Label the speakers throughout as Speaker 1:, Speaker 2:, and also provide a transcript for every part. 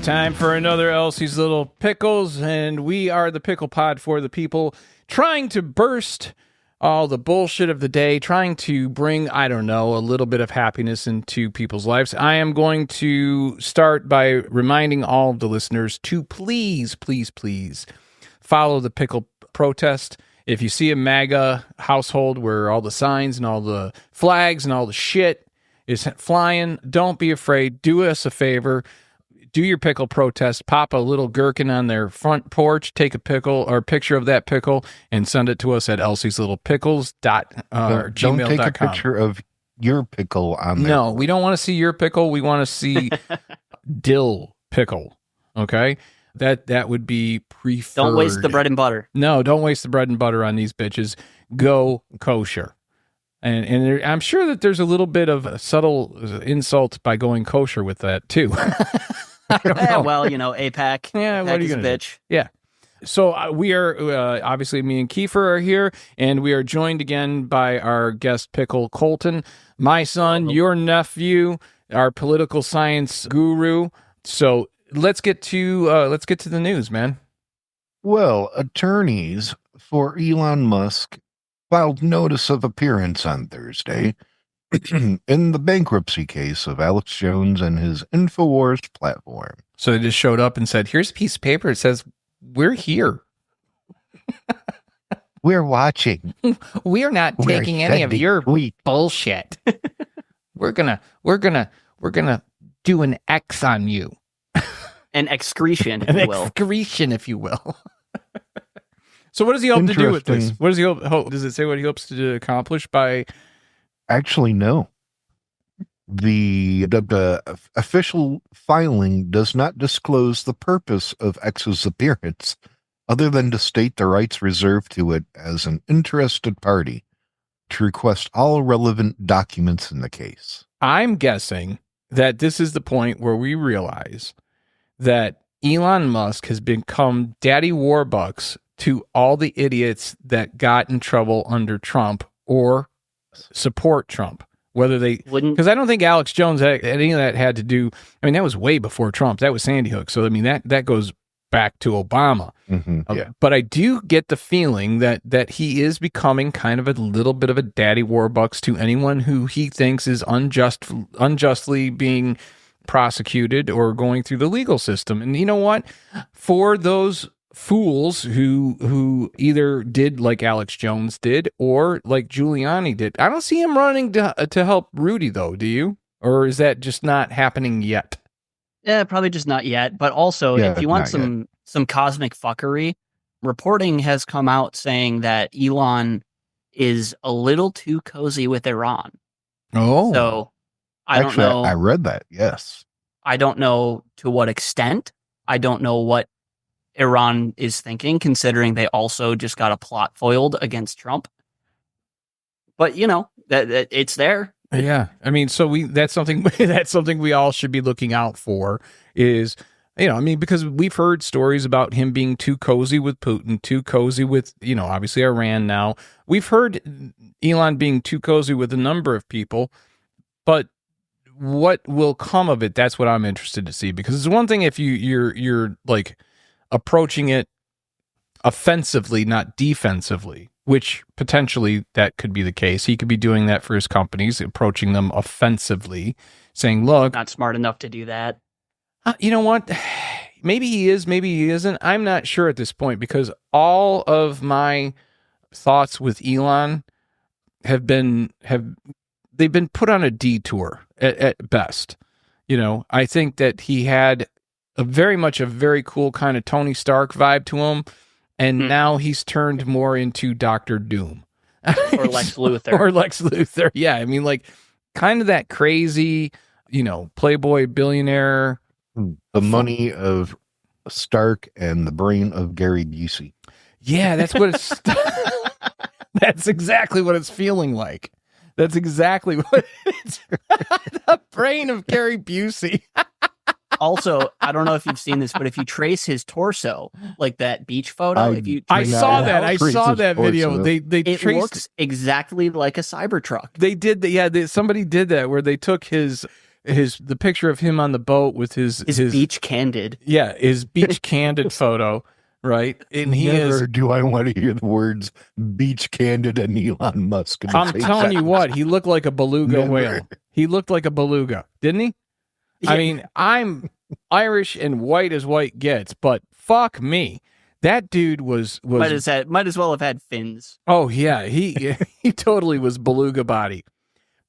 Speaker 1: time for another Elsie's Little Pickles, and we are the Pickle Pod for the people, trying to burst all the bullshit of the day, trying to bring, I don't know, a little bit of happiness into people's lives. I am going to start by reminding all of the listeners to please, please, please follow the Pickle Protest. If you see a MAGA household where all the signs and all the flags and all the shit is flying, don't be afraid. Do us a favor. Do your pickle protest. Pop a little gherkin on their front porch. Take a pickle or a picture of that pickle and send it to us at elsieslittlepickles.gmail.com.
Speaker 2: Don't take a picture of your pickle on there.
Speaker 1: No, we don't want to see your pickle. We want to see dill pickle. Okay? That would be preferred.
Speaker 3: Don't waste the bread and butter.
Speaker 1: No, don't waste the bread and butter on these bitches. Go kosher. And there, I'm sure that there's a little bit of a subtle insult by going kosher with that, too. I don't know.
Speaker 3: Well, you know, APAC.
Speaker 1: Yeah, what are you going to
Speaker 3: bitch?
Speaker 1: Yeah. So we are, obviously, me and Kiefer are here, and we are joined again by our guest, Pickle Colton, my son, your nephew, our political science guru. So let's get to the news, man.
Speaker 2: Well, attorneys for Elon Musk filed notice of appearance on Thursday in the bankruptcy case of Alex Jones and his InfoWars platform.
Speaker 1: So they just showed up and said, here's a piece of paper. It says, we're here.
Speaker 2: We're watching.
Speaker 1: We're not taking any of your bullshit. We're gonna do an X on you.
Speaker 3: An excretion, if you will.
Speaker 1: Excretion, if you will. So what does he hope to do with this? What does he hope? Does it say what he hopes to accomplish by?
Speaker 2: Actually, no. The official filing does not disclose the purpose of X's appearance, other than to state the rights reserved to it as an interested party to request all relevant documents in the case.
Speaker 1: I'm guessing that this is the point where we realize that Elon Musk has become Daddy Warbucks to all the idiots that got in trouble under Trump or support Trump, whether they wouldn't. Because I don't think Alex Jones had any of that had to do. I mean, that was way before Trump. That was Sandy Hook. So I mean, that goes back to Obama.
Speaker 2: Mm-hmm, yeah.
Speaker 1: But I do get the feeling that he is becoming kind of a little bit of a Daddy Warbucks to anyone who he thinks is unjustly being prosecuted or going through the legal system. And you know what? For those fools who either did like Alex Jones did or like Giuliani did, I don't see him running to help Rudy, though. Do you? Or is that just not happening yet?
Speaker 3: Yeah, probably just not yet. But also, if you want some cosmic fuckery, reporting has come out saying that Elon is a little too cozy with Iran.
Speaker 1: Oh.
Speaker 3: So I don't know.
Speaker 2: I read that, yes.
Speaker 3: I don't know to what extent. I don't know what Iran is thinking, considering they also just got a plot foiled against Trump. But you know that it's there.
Speaker 1: Yeah, I mean, so that's something we all should be looking out for. Is, you know, I mean, because we've heard stories about him being too cozy with Putin, too cozy with, you know, obviously Iran. Now we've heard Elon being too cozy with a number of people, but what will come of it? That's what I'm interested to see. Because it's one thing if you're like approaching it offensively, not defensively, which potentially that could be the case. He could be doing that for his companies, approaching them offensively, saying, look,
Speaker 3: not smart enough to do that.
Speaker 1: You know what? Maybe he is, maybe he isn't. I'm not sure at this point, because all of my thoughts with Elon they've been put on a detour at best. You know, I think that he had a very cool kind of Tony Stark vibe to him, and now he's turned more into Dr. Doom.
Speaker 3: Or Lex Luthor.
Speaker 1: Or Lex Luthor, yeah. I mean, like, kind of that crazy, you know, playboy billionaire.
Speaker 2: The money of Stark and the brain of Gary Busey.
Speaker 1: Yeah, that's what it's... That's exactly what it's feeling like. That's exactly what it's... The brain of Gary Busey.
Speaker 3: Also, I don't know if you've seen this, but if you trace his torso, like that beach photo,
Speaker 1: I saw that video. They
Speaker 3: it
Speaker 1: traced,
Speaker 3: looks exactly like a Cybertruck.
Speaker 1: They did that. Yeah, somebody did that where they took his the picture of him on the boat with his
Speaker 3: beach candid.
Speaker 1: Yeah, his beach candid photo, right? And he
Speaker 2: Never
Speaker 1: is.
Speaker 2: do I want to hear the words beach candid and Elon Musk. In the
Speaker 1: I'm
Speaker 2: same
Speaker 1: telling you
Speaker 2: sentence.
Speaker 1: what, he looked like a beluga
Speaker 2: Never.
Speaker 1: whale. He looked like a beluga, didn't he? I mean, I'm Irish and white as white gets, but fuck me. That dude was
Speaker 3: might as well have had fins.
Speaker 1: Oh yeah, he totally was beluga body.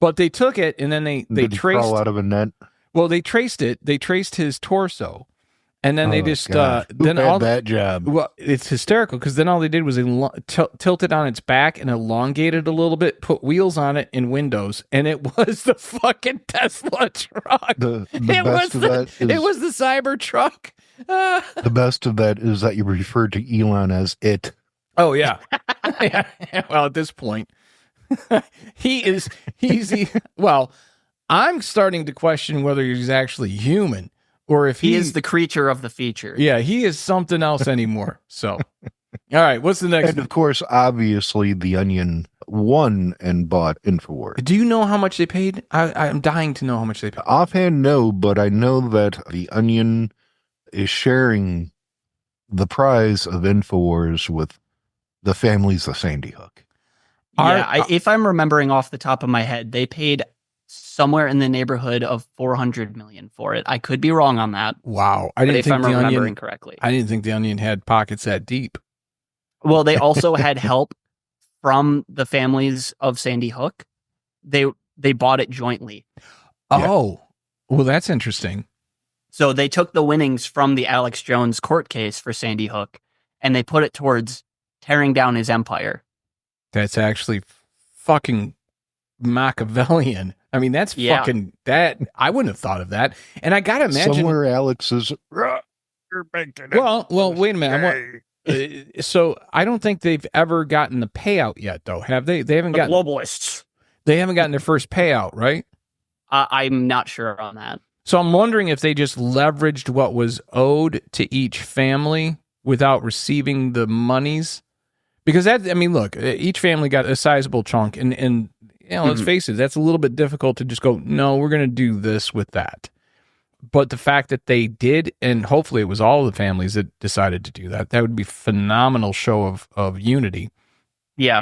Speaker 1: But they took it and then they
Speaker 2: Did he
Speaker 1: traced
Speaker 2: crawl out of a net?
Speaker 1: Well, they traced it. They traced his torso. And then they just
Speaker 2: God. Who
Speaker 1: then
Speaker 2: had
Speaker 1: all
Speaker 2: that job.
Speaker 1: Well, it's hysterical because then all they did was tilt it on its back and elongate it a little bit, put wheels on it and windows, and it was the fucking Tesla truck.
Speaker 2: The best of that is
Speaker 1: It was the cyber truck.
Speaker 2: the best of that is that you refer to Elon as it.
Speaker 1: Oh yeah. Yeah. Well, at this point, he's well, I'm starting to question whether he's actually human or if
Speaker 3: he is the creature of the feature.
Speaker 1: Yeah, he is something else anymore. So, all right, what's the next?
Speaker 2: And of course, obviously, the Onion won and bought Infowars.
Speaker 1: Do you know how much they paid? I'm dying to know how much they paid.
Speaker 2: Offhand, no, but I know that the Onion is sharing the prize of Infowars with the families of Sandy Hook.
Speaker 3: Yeah, if I'm remembering off the top of my head, they paid somewhere in the neighborhood of $400 million for it. I could be wrong on that.
Speaker 1: Wow, I didn't think
Speaker 3: I'm
Speaker 1: the
Speaker 3: remembering
Speaker 1: Onion
Speaker 3: correctly.
Speaker 1: I didn't think the Onion had pockets that deep.
Speaker 3: Well, they also had help from the families of Sandy Hook. They bought it jointly.
Speaker 1: Oh, well, that's interesting.
Speaker 3: So they took the winnings from the Alex Jones court case for Sandy Hook, and they put it towards tearing down his empire.
Speaker 1: That's actually fucking Machiavellian. I mean, that's fucking that. I wouldn't have thought of that. And I gotta imagine
Speaker 2: somewhere Alex is.
Speaker 1: Well, wait a minute. So I don't think they've ever gotten the payout yet, though. Have they? They haven't gotten
Speaker 3: globalists.
Speaker 1: They haven't gotten their first payout, right?
Speaker 3: I'm not sure on that.
Speaker 1: So I'm wondering if they just leveraged what was owed to each family without receiving the monies. Because that, I mean, look, each family got a sizable chunk, and you know, let's face it, that's a little bit difficult to just go, no, we're going to do this with that. But the fact that they did, and hopefully it was all the families that decided to do that, that would be a phenomenal show of unity.
Speaker 3: Yeah,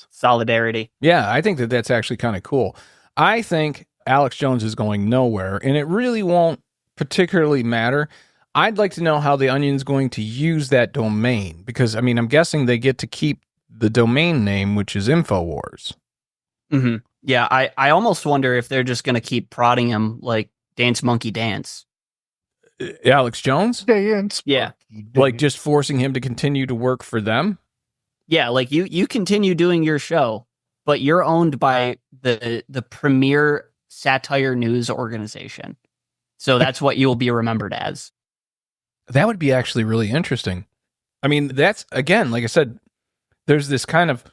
Speaker 3: solidarity.
Speaker 1: Yeah, I think that that's actually kind of cool. I think Alex Jones is going nowhere, and it really won't particularly matter. I'd like to know how the Onion's going to use that domain, because, I mean, I'm guessing they get to keep the domain name, which is Infowars.
Speaker 3: Mm-hmm. Yeah, I almost wonder if they're just going to keep prodding him like Dance Monkey Dance.
Speaker 1: Alex Jones?
Speaker 2: Dance.
Speaker 3: Yeah.
Speaker 1: Like just forcing him to continue to work for them?
Speaker 3: Yeah, like you continue doing your show, but you're owned by the premier satire news organization. So that's what you'll be remembered as.
Speaker 1: That would be actually really interesting. I mean, that's, again, like I said, there's this kind of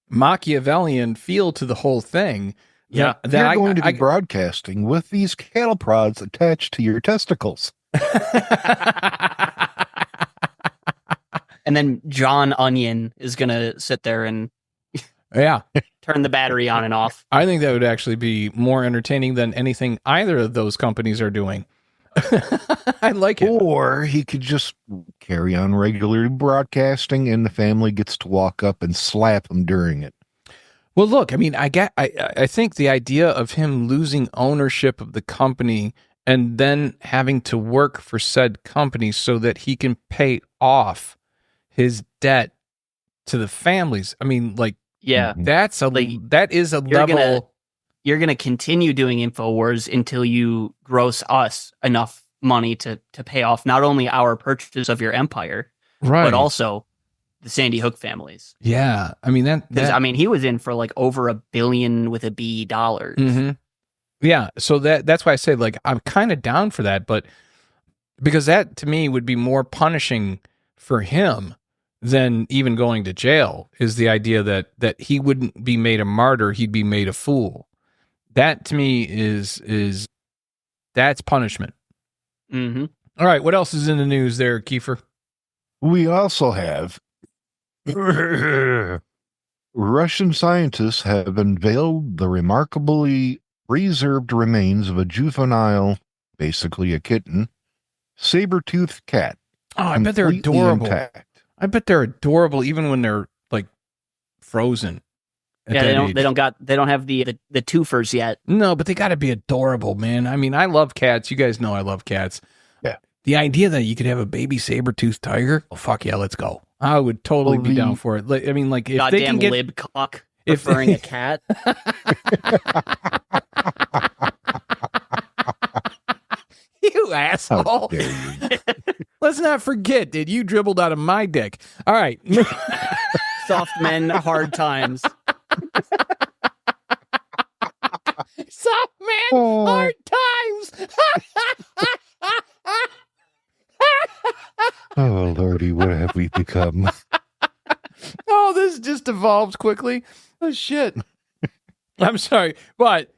Speaker 1: Machiavellian feel to the whole thing.
Speaker 3: Yeah.
Speaker 2: You're going to be broadcasting with these cattle prods attached to your testicles.
Speaker 3: And then John Onion is going to sit there and turn the battery on and off.
Speaker 1: I think that would actually be more entertaining than anything either of those companies are doing. I like it.
Speaker 2: Or he could just carry on regularly broadcasting and the family gets to walk up and slap him during it.
Speaker 1: Well, look, I mean, I think the idea of him losing ownership of the company and then having to work for said company so that he can pay off his debt to the families. I mean, like,
Speaker 3: yeah,
Speaker 1: that is a level.
Speaker 3: You're going to continue doing InfoWars until you gross us enough money to pay off not only our purchase of your empire,
Speaker 1: right,
Speaker 3: but also the Sandy Hook families.
Speaker 1: Yeah. I mean,
Speaker 3: I mean, he was in for like over $1 billion with a B dollars.
Speaker 1: Mm-hmm. Yeah. So that's why I say, like, I'm kind of down for that, but because that to me would be more punishing for him than even going to jail, is the idea that he wouldn't be made a martyr, he'd be made a fool. That to me is that's punishment.
Speaker 3: Mm-hmm.
Speaker 1: All right, what else is in the news there, Kiefer?
Speaker 2: We also have Russian scientists have unveiled the remarkably preserved remains of a juvenile, basically a kitten, saber-toothed cat.
Speaker 1: Oh, I bet they're
Speaker 2: completely
Speaker 1: adorable.
Speaker 2: intact.
Speaker 1: I bet they're adorable even when they're like frozen. at
Speaker 3: Yeah,
Speaker 1: that
Speaker 3: they
Speaker 1: age.
Speaker 3: they don't have the twofers yet.
Speaker 1: No, but they got to be adorable, man. I mean, I love cats. You guys know I love cats.
Speaker 2: Yeah.
Speaker 1: The idea that you could have a baby saber-toothed tiger, oh, fuck yeah, let's go. I would totally be down for it. Like, I mean, like, if they
Speaker 3: Goddamn
Speaker 1: can get...
Speaker 3: lib cock preferring a cat.
Speaker 1: You asshole.
Speaker 2: How dare you.
Speaker 1: Let's not forget that you dribbled out of my dick. All right.
Speaker 3: Soft men, hard times.
Speaker 1: Soft man,
Speaker 2: Oh.
Speaker 1: hard times.
Speaker 2: Oh, Lordy, what have we become?
Speaker 1: Oh, this just evolved quickly. Oh, shit. I'm sorry, but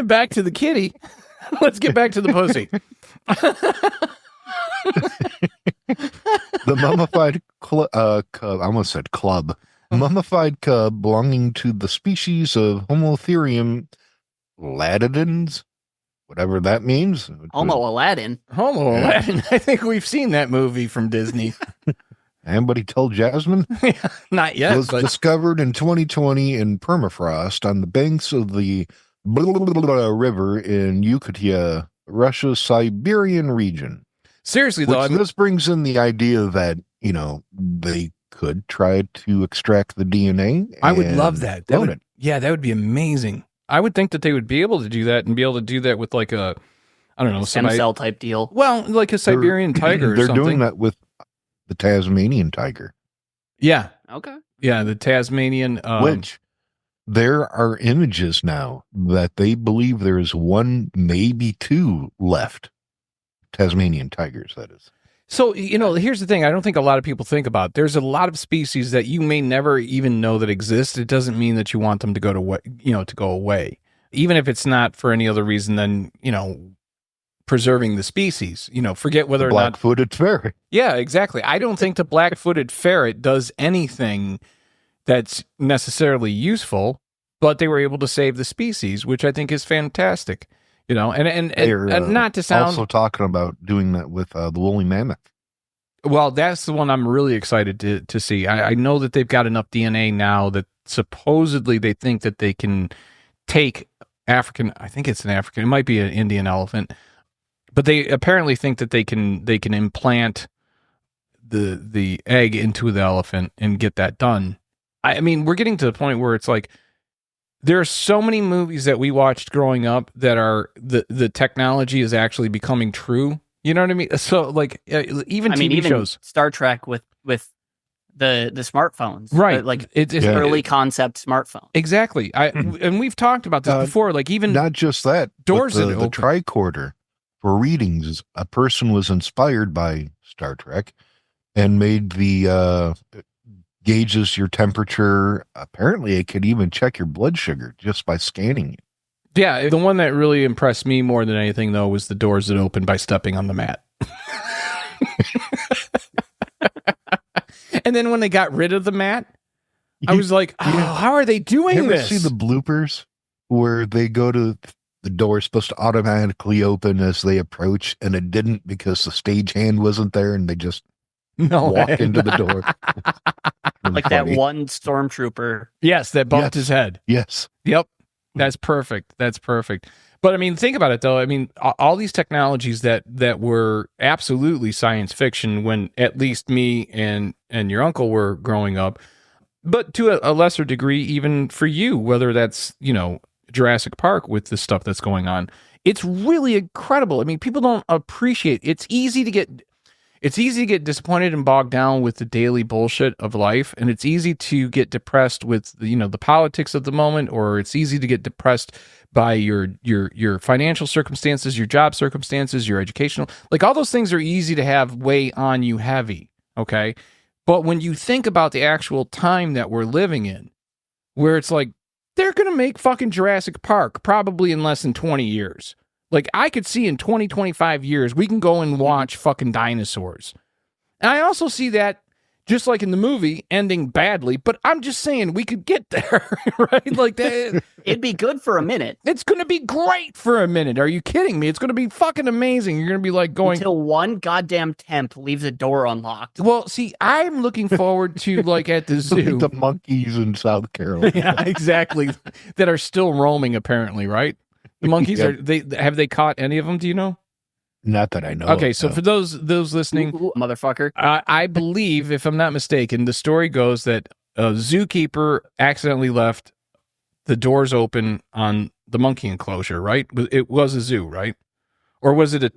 Speaker 1: back to the kitty. Let's get back to the pussy.
Speaker 2: The mummified cub, I almost said club. Mummified cub belonging to the species of Homotherium latidens, whatever that means.
Speaker 3: Homo Aladdin.
Speaker 1: Homo Aladdin. I think we've seen that movie from Disney.
Speaker 2: Anybody tell Jasmine?
Speaker 1: Not yet,
Speaker 2: Was
Speaker 1: but
Speaker 2: discovered in 2020 in permafrost on the banks of the river in Yakutia, Russia's Siberian region.
Speaker 1: seriously though, I
Speaker 2: Which
Speaker 1: mean,
Speaker 2: this brings in the idea that, you know, they could try to extract the DNA.
Speaker 1: I would
Speaker 2: and
Speaker 1: love that. That
Speaker 2: clone
Speaker 1: would,
Speaker 2: it.
Speaker 1: yeah, that would be amazing. I would think that they would be able to do that and be able to do that with like a, I don't know,
Speaker 3: Stem
Speaker 1: somebody,
Speaker 3: cell type deal.
Speaker 1: well, like a Siberian tiger or
Speaker 2: They're
Speaker 1: something.
Speaker 2: doing that with the Tasmanian tiger,
Speaker 1: Yeah.
Speaker 3: Okay.
Speaker 1: Yeah. The Tasmanian,
Speaker 2: which there are images now that they believe there is one, maybe two left. Tasmanian tigers, that is.
Speaker 1: so, you know, here's the thing. I don't think a lot of people think about. There's a lot of species that you may never even know that exist. It doesn't mean that you want them to go to to go away, even if it's not for any other reason than, preserving the species. Forget whether or not.
Speaker 2: Black-footed ferret.
Speaker 1: Yeah, exactly. I don't think the black-footed ferret does anything that's necessarily useful, but they were able to save the species, which I think is fantastic. And
Speaker 2: They're
Speaker 1: not to sound
Speaker 2: also talking about doing that with the woolly mammoth.
Speaker 1: well, that's the one I'm really excited to see. I know that they've got enough DNA now that supposedly they think that they can take African. I think it's an African. It might be an Indian elephant, but they apparently think that they can implant the egg into the elephant and get that done. I mean, we're getting to the point where it's like there are so many movies that we watched growing up that are the technology is actually becoming true. You know what I mean? So like even TV shows,
Speaker 3: Star Trek with the smartphones,
Speaker 1: right?
Speaker 3: Like
Speaker 1: it's
Speaker 2: Yeah.
Speaker 3: early concept smartphone.
Speaker 1: exactly. And we've talked about this before. Like even
Speaker 2: Not just that,
Speaker 1: doors
Speaker 2: but
Speaker 1: that
Speaker 2: the
Speaker 1: open.
Speaker 2: tricorder for readings. A person was inspired by Star Trek and made the gauges your temperature. Apparently, it could even check your blood sugar just by scanning it.
Speaker 1: Yeah, the one that really impressed me more than anything, though, was the doors that open by stepping on the mat. And then when they got rid of the mat, I was like, oh, how are they doing
Speaker 2: You ever
Speaker 1: this?
Speaker 2: see the bloopers where they go to the door supposed to automatically open as they approach, and it didn't because the stagehand wasn't there, and they just walk into the door. Really
Speaker 3: Like that
Speaker 2: funny.
Speaker 3: one stormtrooper.
Speaker 1: Yes, that bumped
Speaker 2: Yes.
Speaker 1: his head.
Speaker 2: Yes.
Speaker 1: Yep. That's perfect. That's perfect. But I mean, think about it though. I mean, all these technologies that were absolutely science fiction when at least me and your uncle were growing up, but to a lesser degree, even for you, whether that's, Jurassic Park with the stuff that's going on, it's really incredible. I mean, people don't appreciate, it's easy to get disappointed and bogged down with the daily bullshit of life. And it's easy to get depressed with, the politics of the moment, or it's easy to get depressed by your financial circumstances, your job circumstances, your educational, like all those things are easy to have weigh on you heavy. Okay. But when you think about the actual time that we're living in, where it's like, they're going to make fucking Jurassic Park probably in less than 20 years. Like, I could see in 20, 25 years, we can go and watch fucking dinosaurs. And I also see that just like in the movie, ending badly. But I'm just saying we could get there, right? Like that.
Speaker 3: It'd be good for a minute.
Speaker 1: It's going to be great for a minute. Are you kidding me? It's going to be fucking amazing. You're going to be like going
Speaker 3: until one goddamn temp leaves a door unlocked.
Speaker 1: Well, see, I'm looking forward to like at the zoo.
Speaker 2: The monkeys in South Carolina.
Speaker 1: Yeah, exactly. That are still roaming, apparently, right? The monkeys
Speaker 2: Yep.
Speaker 1: have they caught any of them? Do you know?
Speaker 2: Not that I know.
Speaker 1: Okay,
Speaker 2: of,
Speaker 1: so
Speaker 2: no.
Speaker 1: for those listening,
Speaker 3: Ooh, motherfucker.
Speaker 1: I believe, if I'm not mistaken, the story goes that a zookeeper accidentally left the doors open on the monkey enclosure, right? It was a zoo, right? Or was it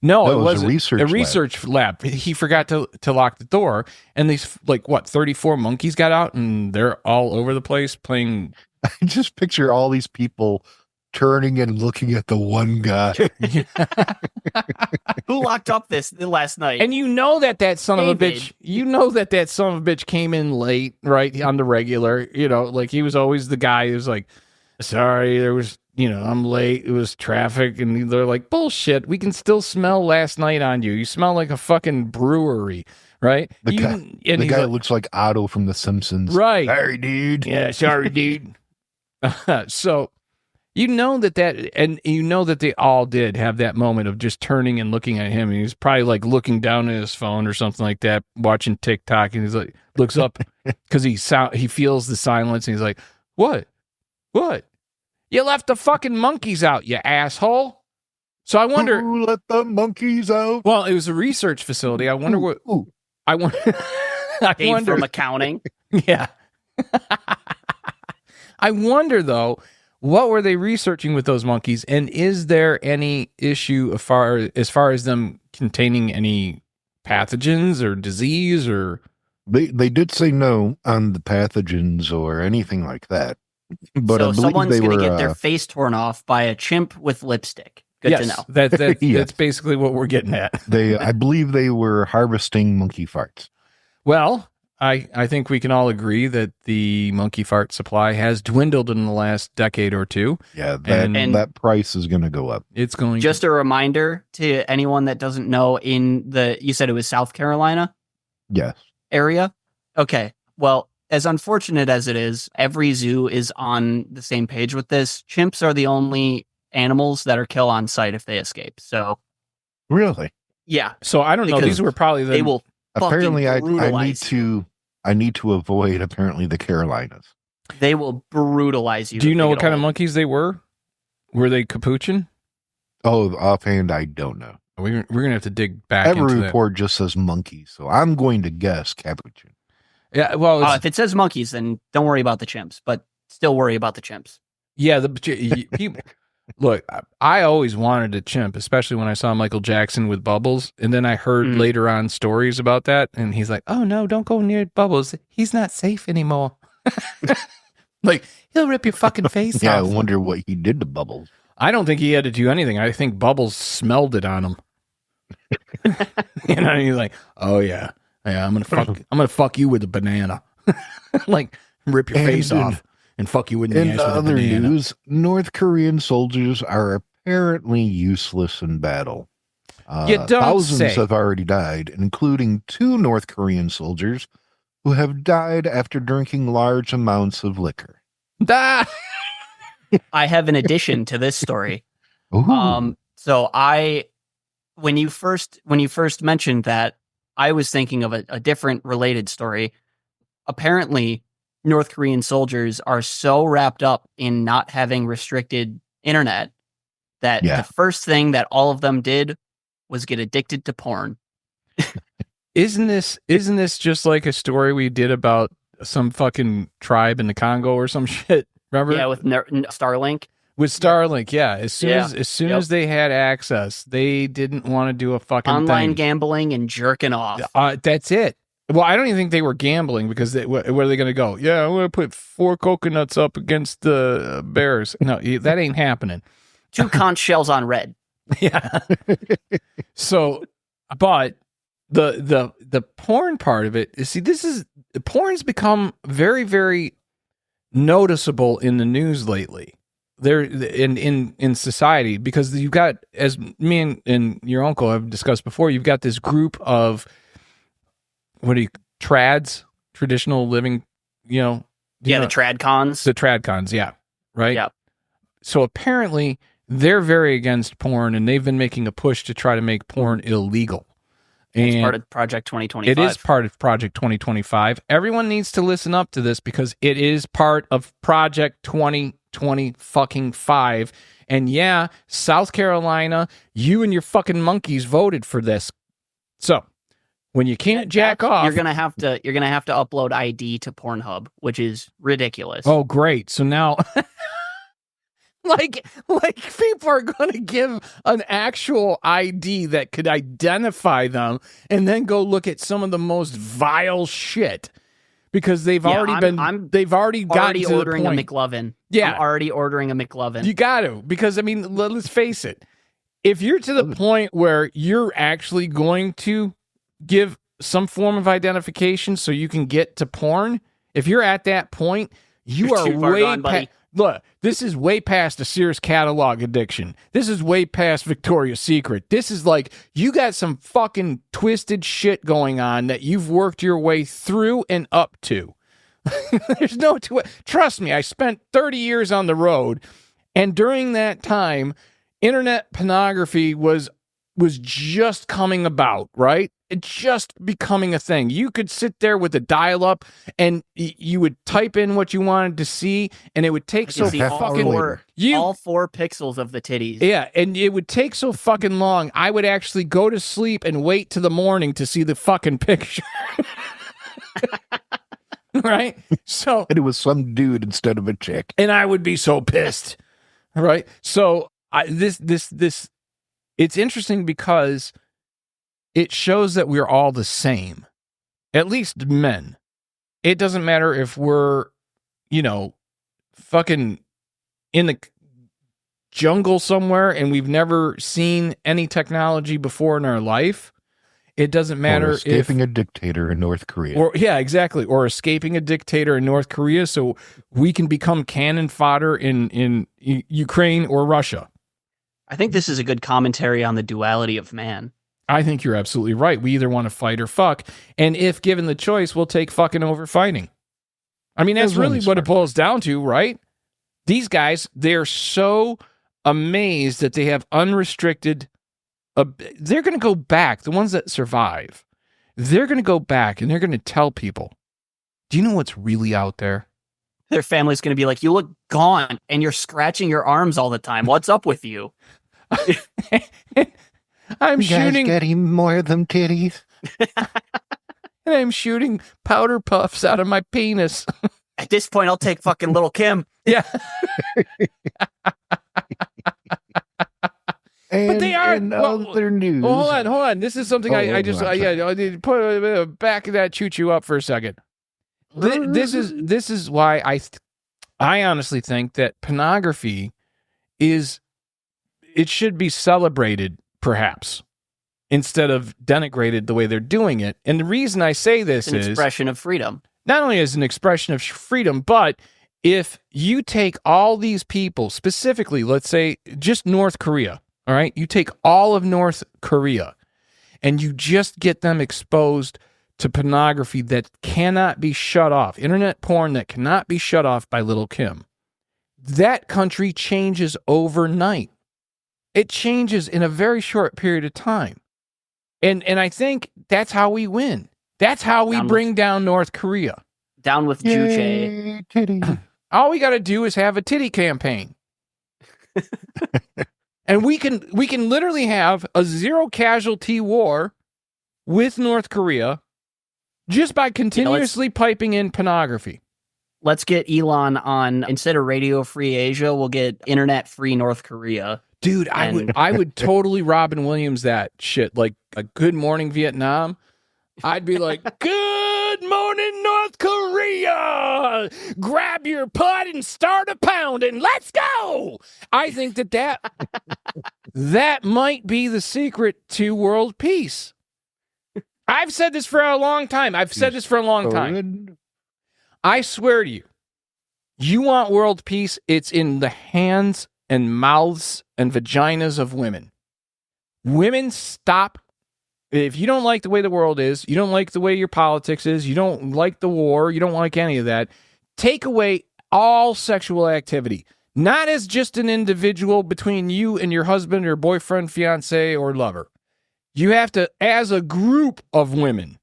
Speaker 1: No, it was
Speaker 2: a research
Speaker 1: lab. He forgot to lock the door, and these 34 monkeys got out, and they're all over the place playing.
Speaker 2: I just picture all these people turning and looking at the one guy.
Speaker 3: Who locked up this last night?
Speaker 1: And you know that son of a
Speaker 3: David.
Speaker 1: bitch, that son of a bitch came in late, right? On the regular, like he was always the guy who's like, sorry, there was, I'm late. It was traffic. And they're like, bullshit. We can still smell last night on you. You smell like a fucking brewery, right?
Speaker 2: The guy
Speaker 1: like,
Speaker 2: looks like Otto from The Simpsons.
Speaker 1: Right.
Speaker 2: Sorry, dude.
Speaker 1: Yeah, sorry, dude. So, that they all did have that moment of just turning and looking at him. And he's probably like looking down at his phone or something like that, watching TikTok, and he's like, looks up because he feels the silence, and he's like, what? You left the fucking monkeys out, you asshole. So I wonder.
Speaker 2: Who let the monkeys out?
Speaker 1: Well, it was a research facility. I wonder what.
Speaker 2: Ooh.
Speaker 1: I wonder.
Speaker 3: Dave from accounting.
Speaker 1: Yeah. I wonder though, what were they researching with those monkeys, and is there any issue as far as them containing any pathogens or disease or?
Speaker 2: They did say no on the pathogens or anything like that. But
Speaker 3: so
Speaker 2: I believe
Speaker 3: someone's
Speaker 2: they
Speaker 3: going to
Speaker 2: were,
Speaker 3: get their face torn off by a chimp with lipstick. Good
Speaker 1: yes,
Speaker 3: to know.
Speaker 1: That's
Speaker 2: Yes.
Speaker 1: basically what we're getting at.
Speaker 2: I believe they were harvesting monkey farts.
Speaker 1: Well, I think we can all agree that the monkey fart supply has dwindled in the last decade or two.
Speaker 2: Yeah,
Speaker 1: And
Speaker 2: that price is going to go up.
Speaker 1: It's going
Speaker 3: Just a reminder to anyone that doesn't know, you said it was South Carolina
Speaker 2: Yes.
Speaker 3: area? Okay. Well, as unfortunate as it is, every zoo is on the same page with this. Chimps are the only animals that are kill on sight if they escape. So,
Speaker 2: Really?
Speaker 3: yeah,
Speaker 1: So I don't know.
Speaker 3: Because
Speaker 1: These were probably
Speaker 3: they will
Speaker 2: Apparently,
Speaker 3: fucking
Speaker 2: I need
Speaker 3: brutalize you.
Speaker 2: to avoid apparently the Carolinas.
Speaker 3: They will brutalize you.
Speaker 1: Do you
Speaker 3: if
Speaker 1: know
Speaker 3: they
Speaker 1: what
Speaker 3: get
Speaker 1: kind of
Speaker 3: old.
Speaker 1: monkeys they were? Were they capuchin?
Speaker 2: Oh, offhand, I don't know.
Speaker 1: We're gonna have to dig back
Speaker 2: Every
Speaker 1: into that.
Speaker 2: report just says monkey, so I'm going to guess capuchin.
Speaker 1: Yeah, well,
Speaker 3: If it says monkeys, then don't worry about the chimps, but still worry about the chimps.
Speaker 1: yeah. People, look, I always wanted a chimp, especially when I saw Michael Jackson with Bubbles, and then I heard later on stories about that, and he's like, "Oh no, don't go near Bubbles. He's not safe anymore. Like he'll rip your fucking face
Speaker 2: Yeah, I
Speaker 1: off."
Speaker 2: wonder what he did to Bubbles.
Speaker 1: I don't think he had to do anything. I think Bubbles smelled it on him. And he's like, "Oh yeah, I'm gonna fuck you with a banana, like rip your face off and fuck you in the
Speaker 2: In
Speaker 1: ass with a
Speaker 2: other
Speaker 1: banana."
Speaker 2: news, North Korean soldiers are apparently useless in battle.
Speaker 1: You don't
Speaker 2: Thousands
Speaker 1: say.
Speaker 2: have already died, including 2 North Korean soldiers who have died after drinking large amounts of liquor.
Speaker 1: Ah!
Speaker 3: I have an addition to this story.
Speaker 2: Ooh.
Speaker 3: So when you first mentioned that, I was thinking of a different related story. Apparently, North Korean soldiers are so wrapped up in not having restricted internet that
Speaker 2: Yeah.
Speaker 3: the first thing that all of them did was get addicted to porn.
Speaker 1: Isn't this just like a story we did about some fucking tribe in the Congo or some shit? Remember?
Speaker 3: Yeah, with Starlink.
Speaker 1: With Starlink, yeah. As soon
Speaker 3: Yeah.
Speaker 1: as they had access, they didn't want to do a fucking
Speaker 3: Online
Speaker 1: thing.
Speaker 3: gambling and jerking off.
Speaker 1: That's it. Well, I don't even think they were gambling because where are they going to go? Yeah, I'm going to put 4 coconuts up against the bears. No, that ain't happening.
Speaker 3: 2 conch shells on red.
Speaker 1: Yeah. So, but the porn part of it, see, porn's become very, very noticeable in the news lately. There in society, because you've got, as me and your uncle have discussed before, you've got this group of trads, traditional living, you know.
Speaker 3: The trad cons.
Speaker 1: The trad cons, yeah. Right?
Speaker 3: Yeah.
Speaker 1: So apparently they're very against porn, and they've been making a push to try to make porn illegal.
Speaker 3: It's part of Project 2025.
Speaker 1: It is part of Project 2025. Everyone needs to listen up to this because it is part of Project 2025. And yeah, South Carolina, you and your fucking monkeys voted for this. So when you can't jack off,
Speaker 3: you're gonna have to upload ID to Pornhub, which is ridiculous.
Speaker 1: Oh, great! So now, like people are going to give an actual ID that could identify them, and then go look at some of the most vile shit because they've already gotten to the
Speaker 3: ordering
Speaker 1: point.
Speaker 3: a McLovin.
Speaker 1: Yeah,
Speaker 3: I'm already ordering a McLovin.
Speaker 1: You got to, because I mean, let's face it. If you're to the point where you're actually going to give some form of identification so you can get to porn, if you're at that point, you're way past. Look, this is way past a Sears catalog addiction. This is way past Victoria's Secret. This is like, you got some fucking twisted shit going on that you've worked your way through and up to. There's no trust me, I spent 30 years on the road, and during that time, internet pornography was just coming about, right? It just becoming a thing. You could sit there with a dial-up, and you would type in what you wanted to see, and it would take so fucking
Speaker 3: all 4 pixels of the titties.
Speaker 1: Yeah, and it would take so fucking long. I would actually go to sleep and wait till the morning to see the fucking picture. Right? So,
Speaker 2: and it was some dude instead of a chick,
Speaker 1: and I would be so pissed. Right? So this it's interesting because it shows that we're all the same, at least men. It doesn't matter if we're, fucking in the jungle somewhere and we've never seen any technology before in our life. It doesn't matter
Speaker 2: or escaping a dictator in North Korea.
Speaker 1: Or escaping a dictator in North Korea so we can become cannon fodder in Ukraine or Russia.
Speaker 3: I think this is a good commentary on the duality of man.
Speaker 1: I think you're absolutely right. We either want to fight or fuck. And if given the choice, we'll take fucking over fighting. I mean, that's really what it boils down to, right? These guys, they're so amazed that they have unrestricted. They're going to go back. The ones that survive, they're going to go back and they're going to tell people, do you know what's really out there?
Speaker 3: Their family's going to be like, you look gaunt and you're scratching your arms all the time. What's up with you?
Speaker 2: I'm shooting. Getting more of them titties.
Speaker 1: And I'm shooting powder puffs out of my penis.
Speaker 3: At this point, I'll take fucking little Kim.
Speaker 1: Yeah. But they are
Speaker 2: in other news.
Speaker 1: Hold on. This is something I need to put back that choo-choo up for a second. This is why I honestly think that pornography it should be celebrated, perhaps, instead of denigrated the way they're doing it. And the reason I say this is
Speaker 3: an expression of freedom. Not
Speaker 1: only as an expression of freedom, but if you take all these people, specifically, let's say just North Korea, all right? You take all of North Korea and you just get them exposed to pornography that cannot be shut off, internet porn that cannot be shut off by Little Kim. That country changes overnight. It changes in a very short period of time. And I think that's how we win. That's how we bring down North Korea.
Speaker 3: Down with Juche.
Speaker 1: All we got to do is have a titty campaign. And we can literally have a zero casualty war with North Korea just by continuously piping in pornography.
Speaker 3: Let's get Elon on, instead of Radio Free Asia, we'll get Internet Free North Korea.
Speaker 1: Dude, I would totally Robin Williams that shit, like a Good Morning Vietnam. I'd be like, good morning, North Korea. Grab your putt and start a pounding. Let's go. I think that might be the secret to world peace. I've said this for a long time. I swear to you, you want world peace, it's in the hands and mouths and vaginas of women. Women, stop If you don't like the way the world is, you don't like the way your politics is, you don't like the war, you don't like any of that, take away all sexual activity. Not as just an individual between you and your husband or boyfriend, fiance, or lover. You have to, as a group of women,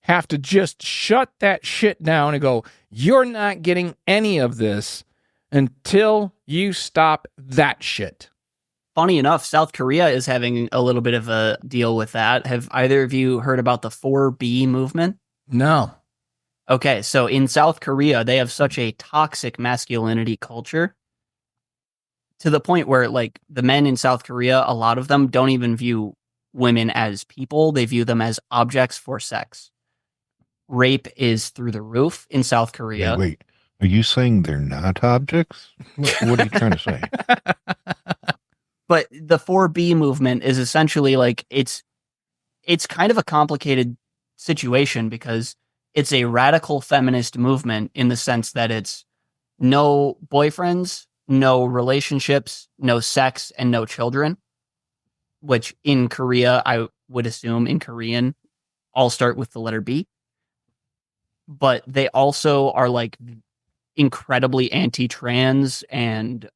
Speaker 1: have to just shut that shit down and go, you're not getting any of this until you stop that shit.
Speaker 3: Funny enough, South Korea is having a little bit of a deal with that. Have either of you heard about the 4B movement?
Speaker 1: No.
Speaker 3: Okay, so in South Korea, they have such a toxic masculinity culture to the point where, like, the men in South Korea, a lot of them don't even view women as people. They view them as objects for sex. Rape is through the roof in South Korea.
Speaker 2: Wait. Are you saying they're not objects? What are you trying to say?
Speaker 3: But the 4B movement is essentially like it's kind of a complicated situation because it's a radical feminist movement in the sense that it's no boyfriends, no relationships, no sex, and no children, which in Korea, I would assume in Korean, all start with the letter B. But they also are like incredibly anti-trans and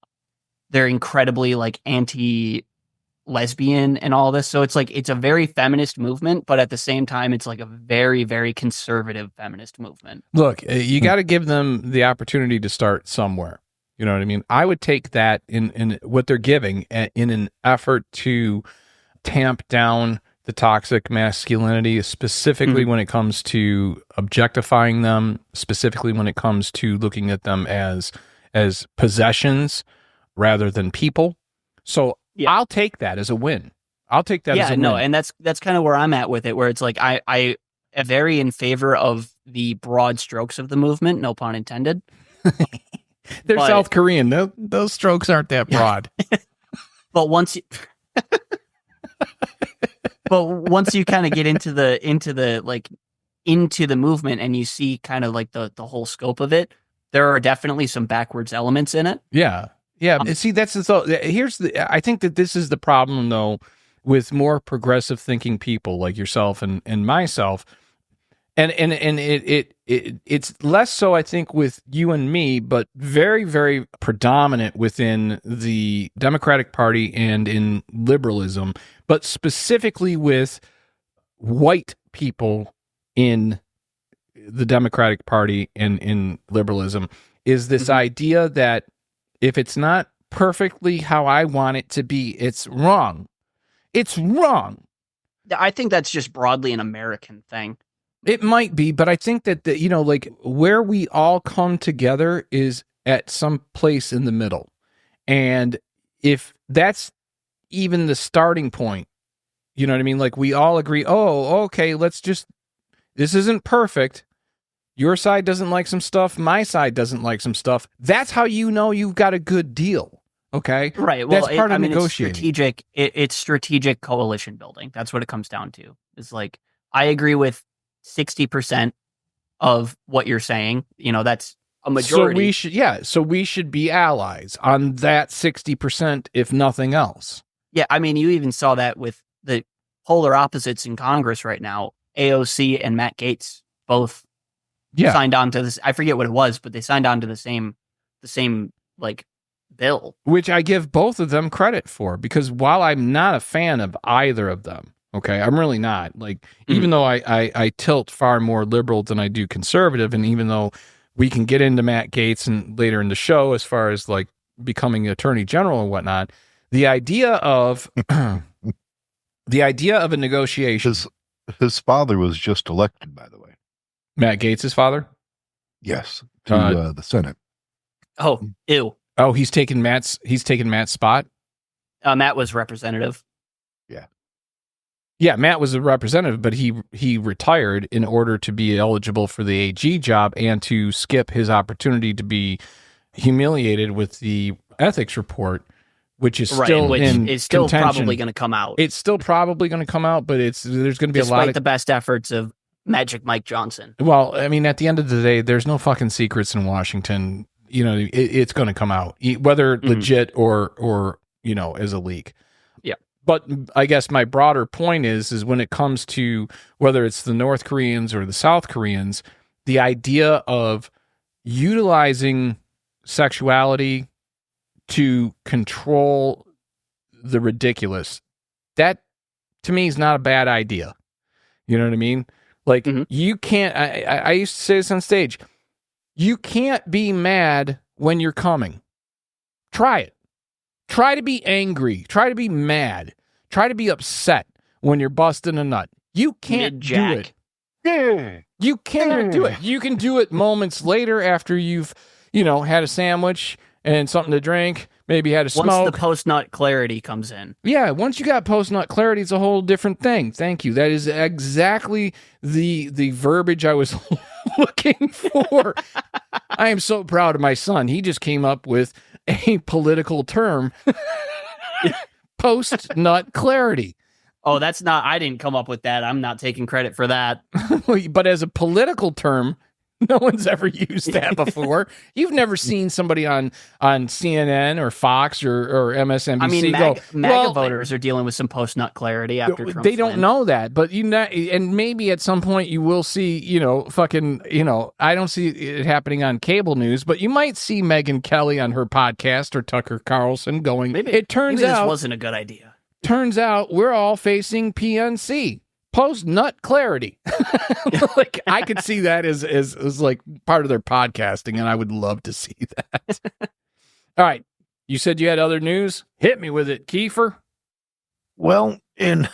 Speaker 3: they're incredibly like anti-lesbian and all this. So it's like, it's a very feminist movement, but at the same time, it's like a very, very conservative feminist movement.
Speaker 1: Look, you got to give them the opportunity to start somewhere. You know what I mean? I would take that in what they're giving in an effort to tamp down the toxic masculinity, specifically when it comes to objectifying them, specifically when it comes to looking at them as possessions rather than people. So I'll take that as a win. I'll take that as a win.
Speaker 3: And that's kind of where I'm at with it, where it's like I am very in favor of the broad strokes of the movement, no pun intended.
Speaker 1: They're South Korean. Those strokes aren't that broad.
Speaker 3: But once you kind of get into the movement and you see kind of like the whole scope of it, there are definitely some backwards elements in it.
Speaker 1: Yeah. Yeah. See, I think that this is the problem though, with more progressive thinking people like yourself and myself. And it's less so, I think, with you and me, but very, very predominant within the Democratic Party and in liberalism, but specifically with white people in the Democratic Party and in liberalism, is this idea that if it's not perfectly how I want it to be, it's wrong. It's wrong.
Speaker 3: I think that's just broadly an American thing.
Speaker 1: It might be, but I think that like where we all come together is at some place in the middle. And if that's even the starting point, you know what I mean? Like we all agree, oh, okay, this isn't perfect. Your side doesn't like some stuff. My side doesn't like some stuff. That's how you know you've got a good deal. Okay.
Speaker 3: Right. Well,
Speaker 1: that's part of negotiating.
Speaker 3: It's strategic. It's strategic coalition building. That's what it comes down to. It's like, I agree with 60% of what you're saying. That's a majority.
Speaker 1: So we should be allies on that 60%, if nothing else.
Speaker 3: Yeah. I mean, you even saw that with the polar opposites in Congress right now. AOC and Matt Gaetz both signed on to this. I forget what it was, but they signed on to the same like bill. Which
Speaker 1: I give both of them credit for, because while I'm not a fan of either of them, okay, I'm really not. Like, even though I tilt far more liberal than I do conservative, and even though we can get into Matt Gaetz and later in the show as far as like becoming attorney general and whatnot, the idea of a negotiation.
Speaker 2: His father was just elected, by the way.
Speaker 1: Matt Gaetz' father?
Speaker 2: Yes, to the Senate.
Speaker 3: Oh, ew.
Speaker 1: Oh, he's taken Matt's spot?
Speaker 3: Matt was representative.
Speaker 2: Yeah.
Speaker 1: Yeah, Matt was a representative, but he retired in order to be eligible for the AG job and to skip his opportunity to be humiliated with the ethics report, which is still
Speaker 3: probably going to come out.
Speaker 1: It's still probably going to come out, but there's going to be a lot of
Speaker 3: the best efforts of Magic Mike Johnson.
Speaker 1: Well, I mean, at the end of the day, there's no fucking secrets in Washington. It's going to come out, whether legit or as a leak.
Speaker 3: Yeah.
Speaker 1: But I guess my broader point is when it comes to whether it's the North Koreans or the South Koreans, the idea of utilizing sexuality to control the ridiculous, that to me is not a bad idea. You know what I mean? Like, you can't, I used to say this on stage, you can't be mad when you're coming. Try it. Try to be angry. Try to be mad. Try to be upset when you're busting a nut. You can't do it.
Speaker 2: Yeah.
Speaker 1: You cannot do it. You can do it moments later after you've, had a sandwich and something to drink, maybe had a smoke.
Speaker 3: Once the post-nut clarity comes in.
Speaker 1: Yeah, once you got post-nut clarity, it's a whole different thing. Thank you. That is exactly the verbiage I was looking for. I am so proud of my son. He just came up with a political term, post-nut clarity.
Speaker 3: Oh, I didn't come up with that. I'm not taking credit for that.
Speaker 1: But as a political term, no one's ever used that before. You've never seen somebody on CNN or Fox or MSNBC
Speaker 3: I mean,
Speaker 1: go,
Speaker 3: MAGA voters are dealing with some post-nut clarity after Trump's
Speaker 1: they don't
Speaker 3: win.
Speaker 1: know that, but and maybe at some point you will see, I don't see it happening on cable news, but you might see Megyn Kelly on her podcast or Tucker Carlson going,
Speaker 3: Maybe
Speaker 1: this
Speaker 3: wasn't a good idea.
Speaker 1: Turns out we're all facing PNC. Post-nut clarity. Like, I could see that as like part of their podcasting, and I would love to see that. All right. You said you had other news? Hit me with it, Kiefer.
Speaker 2: Well, in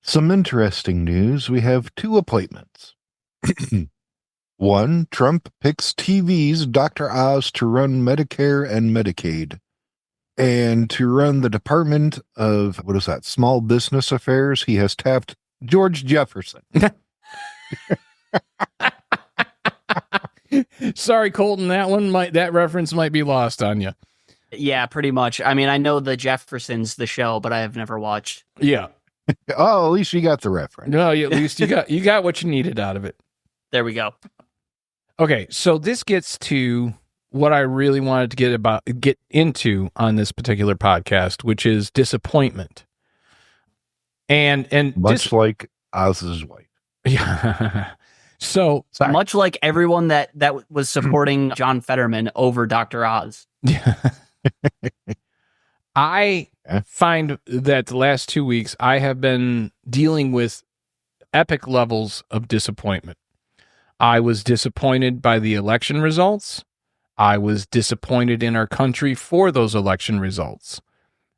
Speaker 2: some interesting news, we have two appointments. One, Trump picks TV's Dr. Oz to run Medicare and Medicaid. And to run the Department of, Small Business Affairs, he has tapped George Jefferson.
Speaker 1: Sorry, Colton, that reference might be lost on you.
Speaker 3: Yeah, pretty much. I mean, I know the Jeffersons, the show, but I have never watched.
Speaker 1: Yeah.
Speaker 2: Oh, at least you got the reference.
Speaker 1: No, at least you got what you needed out of it.
Speaker 3: There we go.
Speaker 1: Okay, so this gets to what I really wanted to get into on this particular podcast, which is disappointment. And
Speaker 2: much like Oz's wife.
Speaker 1: Yeah. So
Speaker 2: sorry.
Speaker 3: Much like everyone that was supporting John Fetterman over Dr. Oz.
Speaker 1: Yeah. I find that the last 2 weeks I have been dealing with epic levels of disappointment. I was disappointed by the election results. I was disappointed in our country for those election results.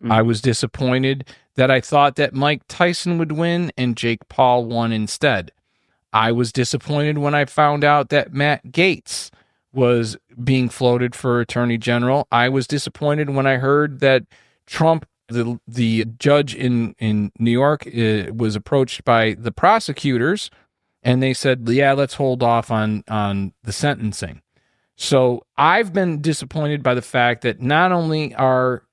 Speaker 1: I was disappointed that I thought that Mike Tyson would win and Jake Paul won instead. I was disappointed when I found out that Matt Gaetz was being floated for attorney general. I was disappointed when I heard that Trump, the judge in New York, was approached by the prosecutors, and they said, yeah, let's hold off on the sentencing. So I've been disappointed by the fact that not only are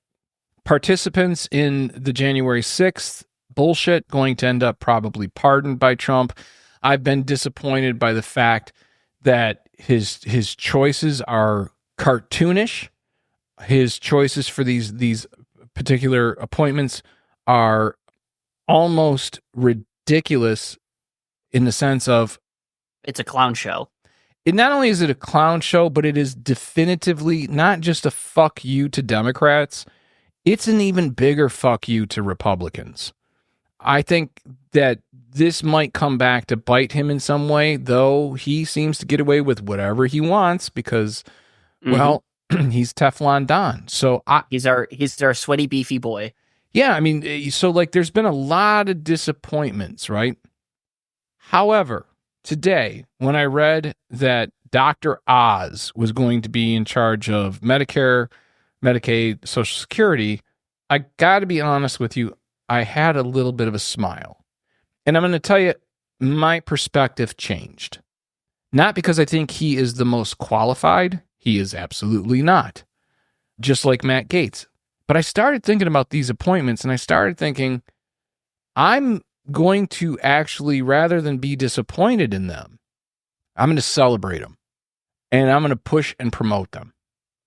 Speaker 1: participants in the January 6th bullshit going to end up probably pardoned by Trump, I've been disappointed by the fact that his choices are cartoonish. His choices for these particular appointments are almost ridiculous in the sense of
Speaker 3: it's a clown show.
Speaker 1: Not only is it a clown show, but it is definitively not just a fuck you to Democrats. It's an even bigger fuck you to Republicans. I think that this might come back to bite him in some way, though he seems to get away with whatever he wants because, well, he's Teflon Don. So
Speaker 3: he's our sweaty, beefy boy.
Speaker 1: Yeah, I mean, so like there's been a lot of disappointments, right? However, today, when I read that Dr. Oz was going to be in charge of Medicare, Medicaid, Social Security, I got to be honest with you, I had a little bit of a smile. And I'm going to tell you, my perspective changed. Not because I think he is the most qualified. He is absolutely not. Just like Matt Gaetz. But I started thinking about these appointments, and I started thinking, I'm going to actually, rather than be disappointed in them, I'm going to celebrate them. And I'm going to push and promote them.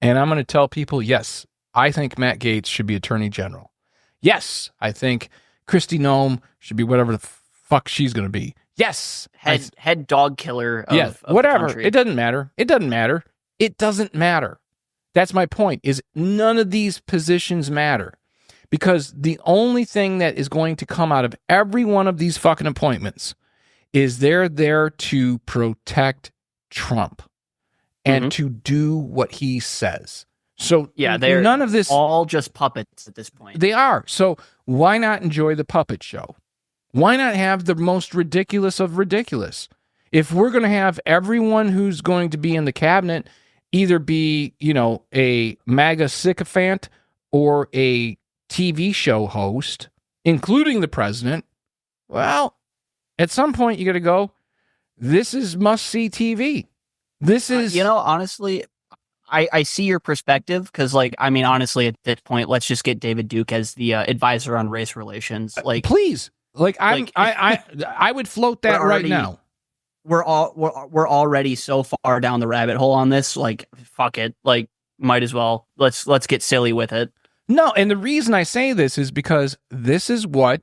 Speaker 1: And I'm going to tell people, yes, I think Matt Gaetz should be Attorney General. Yes, I think Kristi Noem should be whatever the fuck she's going to be. Yes.
Speaker 3: Head dog killer of,
Speaker 1: yeah,
Speaker 3: of
Speaker 1: whatever.
Speaker 3: the country.
Speaker 1: It doesn't matter. It doesn't matter. It doesn't matter. That's my point, is none of these positions matter. Because the only thing that is going to come out of every one of these fucking appointments is they're there to protect Trump and to do what he says. So
Speaker 3: yeah, they're
Speaker 1: none of this,
Speaker 3: all just puppets at this point.
Speaker 1: they are. So why not enjoy the puppet show? Why not have the most ridiculous of ridiculous? If we're going to have everyone who's going to be in the cabinet either be, a MAGA sycophant or a TV show host, including the president, well, at some point you got to go, this is must-see TV. This is...
Speaker 3: honestly, I see your perspective because, honestly, at this point, let's just get David Duke as the advisor on race relations.
Speaker 1: Please. I would float that right now.
Speaker 3: We're already so far down the rabbit hole on this. Fuck it. Might as well. Let's get silly with it.
Speaker 1: No, and the reason I say this is because this is what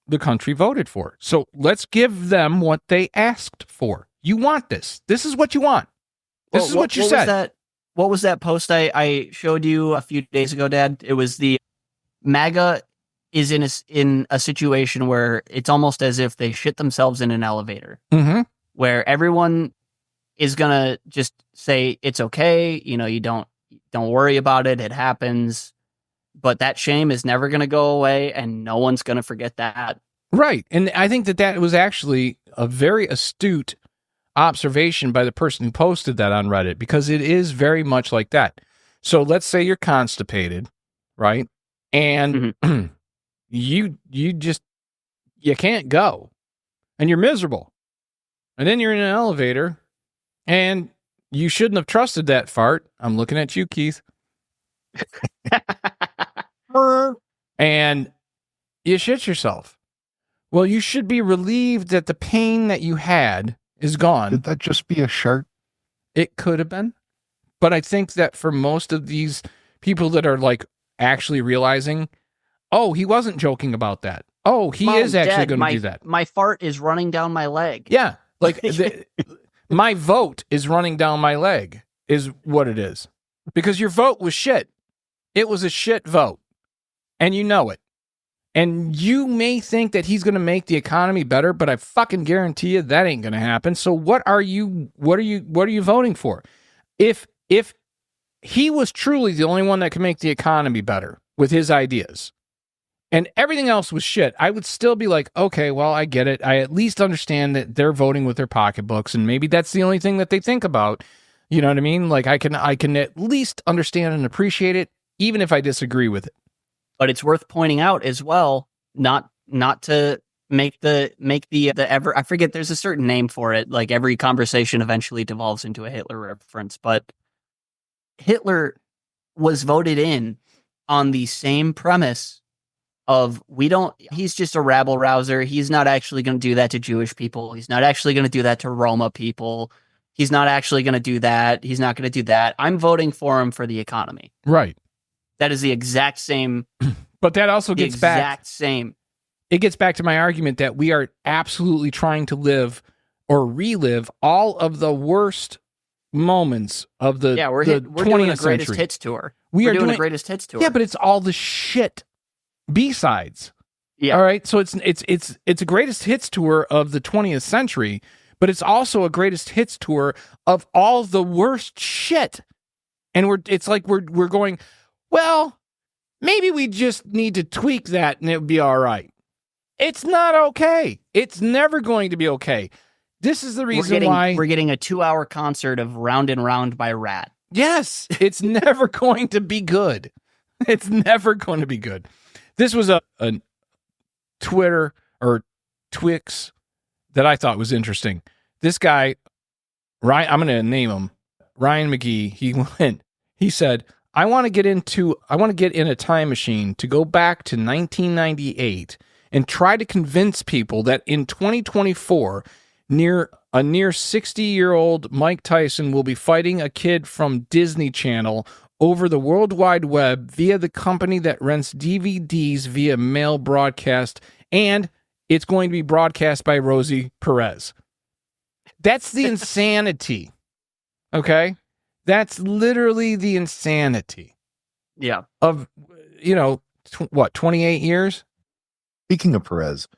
Speaker 1: the country voted for. So let's give them what they asked for. You want this. This is what you want. This is what you said.
Speaker 3: What was that post I showed you a few days ago, Dad? It was the MAGA is in a situation where it's almost as if they shit themselves in an elevator, where everyone is gonna just say it's okay. You don't worry about it. It happens. But that shame is never going to go away, and no one's going to forget that.
Speaker 1: Right. And I think that was actually a very astute observation by the person who posted that on Reddit, because it is very much like that. So let's say you're constipated, right? And you can't go, and you're miserable. And then you're in an elevator, and you shouldn't have trusted that fart. I'm looking at you, Keith. And you shit yourself. Well, you should be relieved that the pain that you had is gone.
Speaker 2: Did that just be a shark?
Speaker 1: It could have been. But I think that for most of these people that are actually realizing, oh, he wasn't joking about that. Oh, he is actually going to do that.
Speaker 3: My fart is running down my leg.
Speaker 1: Yeah. My vote is running down my leg is what it is. Because your vote was shit. It was a shit vote. And you know it. And you may think that he's going to make the economy better, but I fucking guarantee you that ain't going to happen. So what are you voting for? If he was truly the only one that can make the economy better with his ideas and everything else was shit, I would still be like, okay, well, I get it. I at least understand that they're voting with their pocketbooks, and maybe that's the only thing that they think about. You know what I mean? I can at least understand and appreciate it, even if I disagree with it.
Speaker 3: But it's worth pointing out as well, not to make the ever, I forget, there's a certain name for it. Every conversation eventually devolves into a Hitler reference, but Hitler was voted in on the same premise of he's just a rabble rouser. He's not actually going to do that to Jewish people. He's not actually going to do that to Roma people. He's not actually going to do that. He's not going to do that. I'm voting for him for the economy.
Speaker 1: Right.
Speaker 3: That is the exact same.
Speaker 1: But that also gets back.
Speaker 3: Exact same.
Speaker 1: It gets back to my argument that we are absolutely trying to live or relive all of the worst moments of the
Speaker 3: we're
Speaker 1: 20th
Speaker 3: doing a greatest
Speaker 1: century.
Speaker 3: hits tour.
Speaker 1: We're
Speaker 3: doing a greatest hits tour.
Speaker 1: Yeah, but it's all the shit B-sides.
Speaker 3: Yeah.
Speaker 1: All right. So it's a greatest hits tour of the 20th century, but it's also a greatest hits tour of all the worst shit. And we're going, well, maybe we just need to tweak that and it would be all right. It's not okay. It's never going to be okay. This is the reason why
Speaker 3: we're getting a 2-hour concert of Round and Round by Rat.
Speaker 1: Yes, it's never going to be good. It's never going to be good. This was a Twitter or Twix that I thought was interesting. This guy, Ryan, I'm going to name him Ryan McGee. He said, I want to get in a time machine to go back to 1998 and try to convince people that in 2024, a near 60-year-old Mike Tyson will be fighting a kid from Disney Channel over the World Wide Web via the company that rents DVDs via mail broadcast, and it's going to be broadcast by Rosie Perez. That's the insanity. Okay? That's literally the insanity.
Speaker 3: Yeah.
Speaker 1: Of, 28 years?
Speaker 2: Speaking of Perez,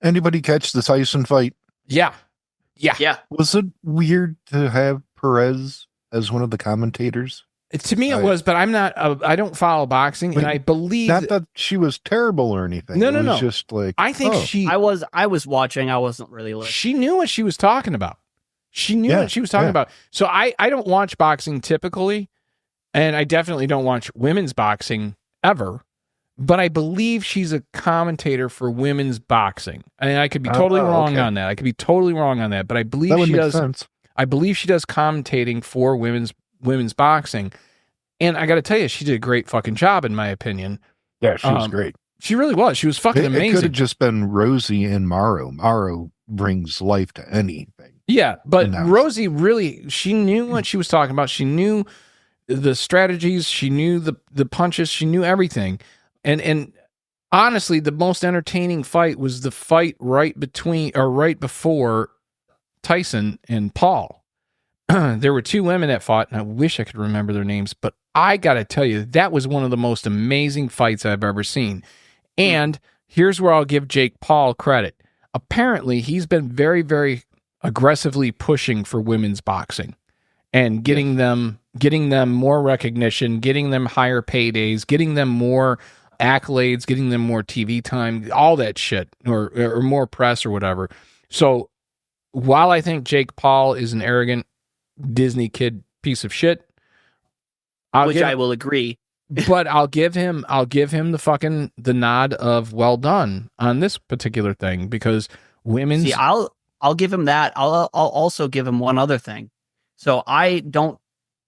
Speaker 2: anybody catch the Tyson fight?
Speaker 1: Yeah.
Speaker 2: Was it weird to have Perez as one of the commentators?
Speaker 1: To me, it was, but I'm not. I don't follow boxing, and I believe
Speaker 2: not that she was terrible or anything.
Speaker 1: No,
Speaker 2: it was
Speaker 1: no.
Speaker 2: Just like
Speaker 1: I think
Speaker 3: I was watching. I wasn't really listening.
Speaker 1: She knew what she was talking about. She knew what she was talking about. So I don't watch boxing typically, and I definitely don't watch women's boxing ever. But I believe she's a commentator for women's boxing, and I could be totally wrong on that. I could be totally wrong on that, but I believe she does.
Speaker 2: Sense.
Speaker 1: I believe she does commentating for women's boxing, and I got to tell you, she did a great fucking job in my opinion.
Speaker 2: Yeah, she was great.
Speaker 1: She really was. She was fucking amazing.
Speaker 2: It could have just been Rosie and Morrow. Morrow brings life to anything.
Speaker 1: Yeah, but Rosie really, she knew what she was talking about. She knew the strategies. She knew the punches. She knew everything. And honestly, the most entertaining fight was the fight right before Tyson and Paul. There were two women that fought, and I wish I could remember their names, but I got to tell you, that was one of the most amazing fights I've ever seen. And here's where I'll give Jake Paul credit. Apparently, he's been very, very aggressively pushing for women's boxing and getting them more recognition, getting them higher paydays, getting them more accolades, getting them more TV time, all that shit, or more press or whatever. So while I think Jake Paul is an arrogant Disney kid piece of shit,
Speaker 3: I will agree,
Speaker 1: but I'll give him the nod of well done on this particular thing, because women's.
Speaker 3: See, I'll give him that. I'll also give him one other thing. So I don't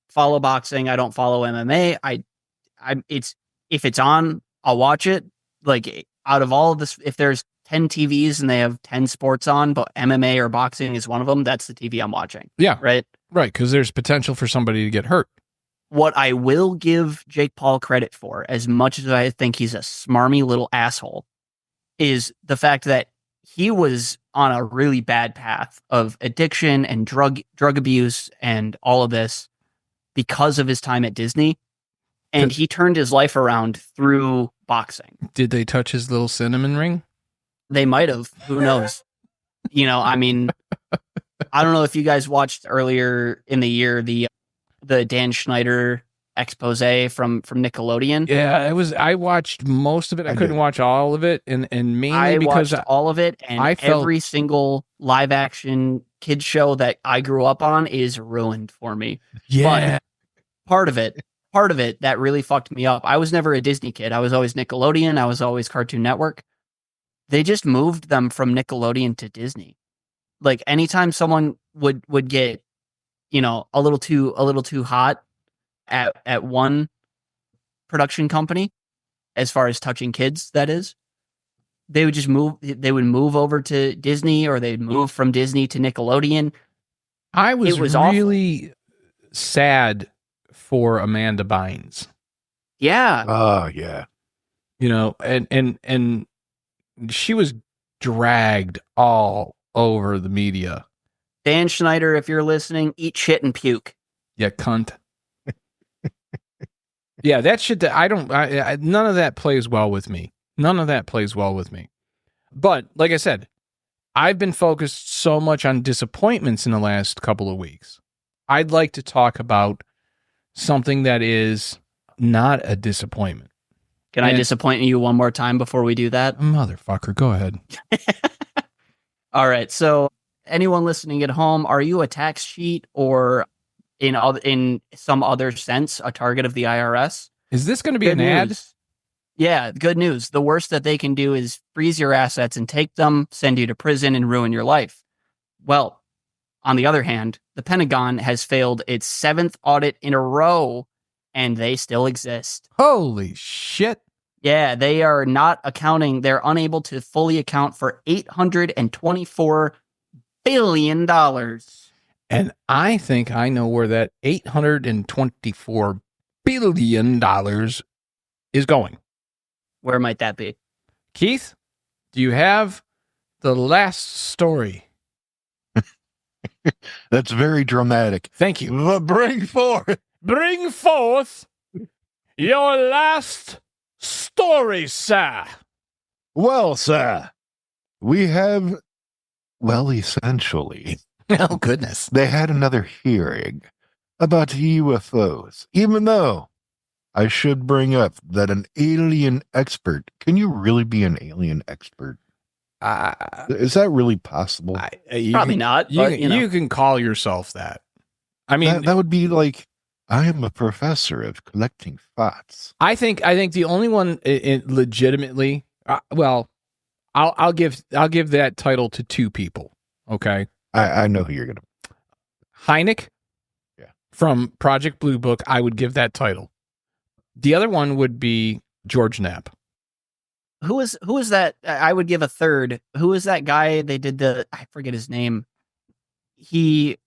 Speaker 3: follow boxing. I don't follow MMA. If it's on, I'll watch it. Like, out of all of this, if there's 10 TVs and they have 10 sports on, but MMA or boxing is one of them, that's the TV I'm watching.
Speaker 1: Yeah.
Speaker 3: Right?
Speaker 1: Right, because there's potential for somebody to get hurt.
Speaker 3: What I will give Jake Paul credit for, as much as I think he's a smarmy little asshole, is the fact that he was on a really bad path of addiction and drug abuse and all of this because of his time at Disney. And he turned his life around through boxing.
Speaker 1: Did they touch his little cinnamon ring?
Speaker 3: They might have. Who knows? I mean, I don't know if you guys watched earlier in the year the Dan Schneider expose from Nickelodeon.
Speaker 1: Yeah, I watched most of it. I couldn't watch all of it, and mainly because
Speaker 3: watched all of it, and every single live action kids show that I grew up on is ruined for me.
Speaker 1: Yeah,
Speaker 3: but part of it that really fucked me up. I was never a Disney kid. I was always Nickelodeon. I was always Cartoon Network. They just moved them from Nickelodeon to Disney. Like, anytime someone would get, a little too hot at one production company, as far as touching kids, that is, they would move over to Disney, or they'd move from Disney to Nickelodeon.
Speaker 1: It was really awful. Sad for Amanda Bynes.
Speaker 3: Yeah.
Speaker 2: Oh, yeah.
Speaker 1: And she was dragged all over the media.
Speaker 3: Dan Schneider, if you're listening, eat shit and puke.
Speaker 1: Yeah, cunt. Yeah, that shit that none of that plays well with me. None of that plays well with me. But like I said, I've been focused so much on disappointments in the last couple of weeks. I'd like to talk about something that is not a disappointment.
Speaker 3: Can I disappoint you one more time before we do that?
Speaker 1: Motherfucker, go ahead.
Speaker 3: All right. So anyone listening at home, are you a tax cheat, or in some other sense, a target of the IRS?
Speaker 1: Is this going to be an ad?
Speaker 3: Yeah, good news. The worst that they can do is freeze your assets and take them, send you to prison, and ruin your life. Well, on the other hand, the Pentagon has failed its 7th audit in a row, and they still exist.
Speaker 1: Holy shit.
Speaker 3: Yeah, they are not accounting. They're unable to fully account for $824 billion.
Speaker 1: And I think I know where that $824 billion is going.
Speaker 3: Where might that be?
Speaker 1: Keith, do you have the last story?
Speaker 2: That's very dramatic.
Speaker 1: Thank you.
Speaker 2: Bring forth.
Speaker 1: Bring forth your last story, sir.
Speaker 2: Well, sir, we have, well, essentially,
Speaker 1: Oh, goodness.
Speaker 2: they had another hearing about UFOs, even though I should bring up that an alien expert, can you really be an alien expert? Is that really possible?
Speaker 3: Probably not. But,
Speaker 1: You can call yourself that. I mean,
Speaker 2: that would be like, I am a professor of collecting thoughts.
Speaker 1: I think the only one legitimately, well, I'll give that title to two people. Okay,
Speaker 2: I know who you're gonna.
Speaker 1: Hynek,
Speaker 2: Yeah,
Speaker 1: from Project Blue Book. I would give that title. The other one would be George Knapp.
Speaker 3: Who is that? I would give a third. Who is that guy? They did I forget his name. He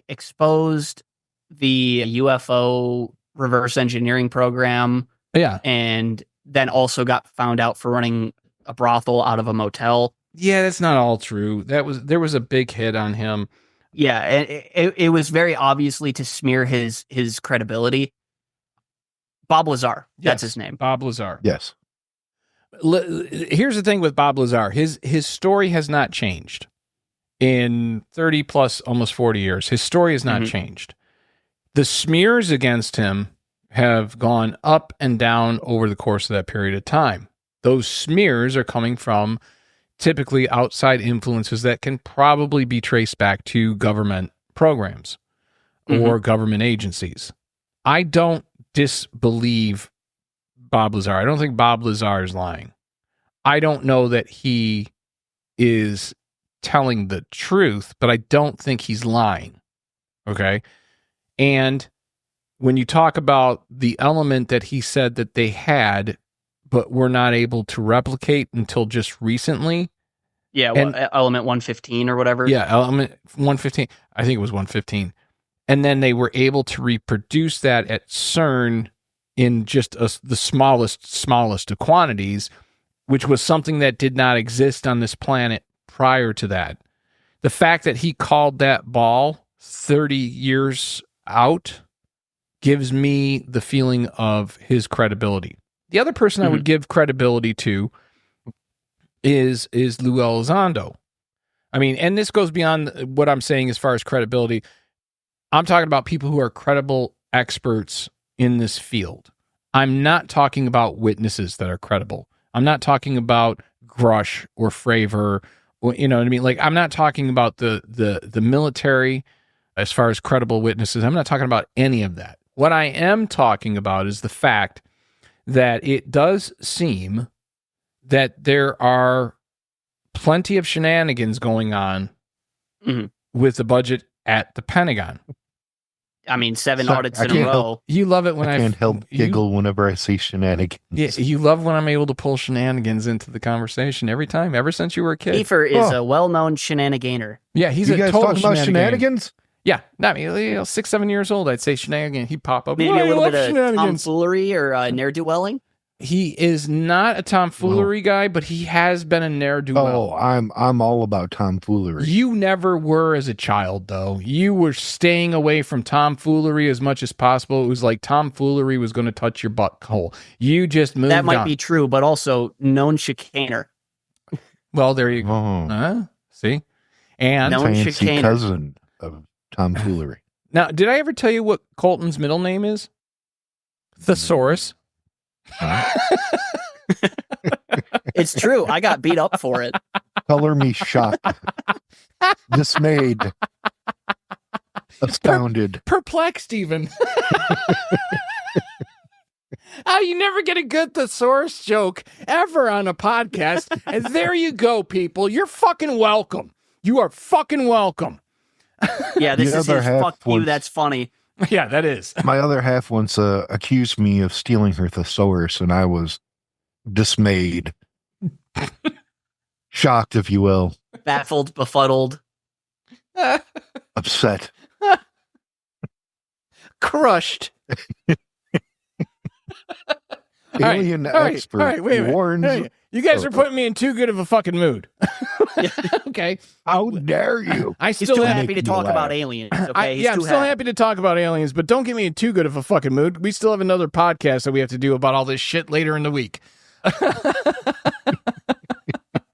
Speaker 3: exposed the UFO reverse engineering program.
Speaker 1: Yeah,
Speaker 3: and then also got found out for running a brothel out of a motel.
Speaker 1: yeah, that's not all true. There was a big hit on him.
Speaker 3: Yeah, and it was very obviously to smear his credibility. Bob Lazar, that's his name.
Speaker 1: Bob Lazar.
Speaker 2: yes.
Speaker 1: Here's the thing with Bob Lazar. His story has not changed in 30 plus, almost 40 years. His story has not changed. The smears against him have gone up and down over the course of that period of time. Those smears are coming from typically outside influences that can probably be traced back to government programs or government agencies. I don't disbelieve Bob Lazar. I don't think Bob Lazar is lying. I don't know that he is telling the truth, but I don't think he's lying. Okay? And when you talk about the element that he said that they had, but were not able to replicate until just recently.
Speaker 3: Yeah, element 115 or whatever.
Speaker 1: Yeah, element 115. I think it was 115. And then they were able to reproduce that at CERN in just the smallest of quantities, which was something that did not exist on this planet prior to that. The fact that he called that ball 30 years out gives me the feeling of his credibility. The other person I would give credibility to is Lou Elizondo. I mean, and this goes beyond what I'm saying as far as credibility. I'm talking about people who are credible experts in this field. I'm not talking about witnesses that are credible. I'm not talking about Grush or Fravor, or, you know what I mean? Like, I'm not talking about the military as far as credible witnesses. I'm not talking about any of that. What I am talking about is the fact that it does seem that there are plenty of shenanigans going on with the budget at the Pentagon.
Speaker 3: I mean, 7 audits in a row.
Speaker 1: You love it when
Speaker 2: I can't help giggle whenever I see shenanigans.
Speaker 1: Yeah, you love when I'm able to pull shenanigans into the conversation every time, ever since you were a kid.
Speaker 3: Kiefer is a well-known shenaniganer.
Speaker 1: Yeah, he's
Speaker 2: you
Speaker 1: a
Speaker 2: guys
Speaker 1: total
Speaker 2: talking about shenanigans?
Speaker 1: Yeah, not me. 6, 7 years old, I'd say shenanigan. He'd pop up.
Speaker 3: Maybe a little bit of tomfoolery or ne'er-do-welling.
Speaker 1: He is not a tomfoolery guy, but he has been a ne'er-do-well.
Speaker 2: Oh, I'm all about tomfoolery.
Speaker 1: You never were as a child, though. You were staying away from tomfoolery as much as possible. It was like tomfoolery was going to touch your butthole. You just moved on.
Speaker 3: That might be true, but also known chicaner.
Speaker 1: Well, there you go. See? And
Speaker 3: known
Speaker 2: fancy
Speaker 3: chicaner.
Speaker 2: Cousin of tomfoolery.
Speaker 1: Now, did I ever tell you what Colton's middle name is? Thesaurus.
Speaker 3: It's true. I got beat up for it.
Speaker 2: Color me shocked, dismayed, astounded,
Speaker 1: perplexed even. Oh, you never get a good thesaurus joke ever on a podcast. And there you go, people. You're fucking welcome. You are fucking welcome.
Speaker 3: Yeah, this is his fuck you, that's funny.
Speaker 1: Yeah, that is.
Speaker 2: My other half once accused me of stealing her thesaurus, and I was dismayed, shocked, if you will,
Speaker 3: baffled, befuddled,
Speaker 2: upset,
Speaker 1: crushed.
Speaker 2: Alien expert warns.
Speaker 1: Hey, you guys are putting me in too good of a fucking mood. Okay.
Speaker 2: How dare you?
Speaker 3: He's too happy to talk about aliens. Okay,
Speaker 1: I'm still happy to talk about aliens, but don't get me in too good of a fucking mood. We still have another podcast that we have to do about all this shit later in the week.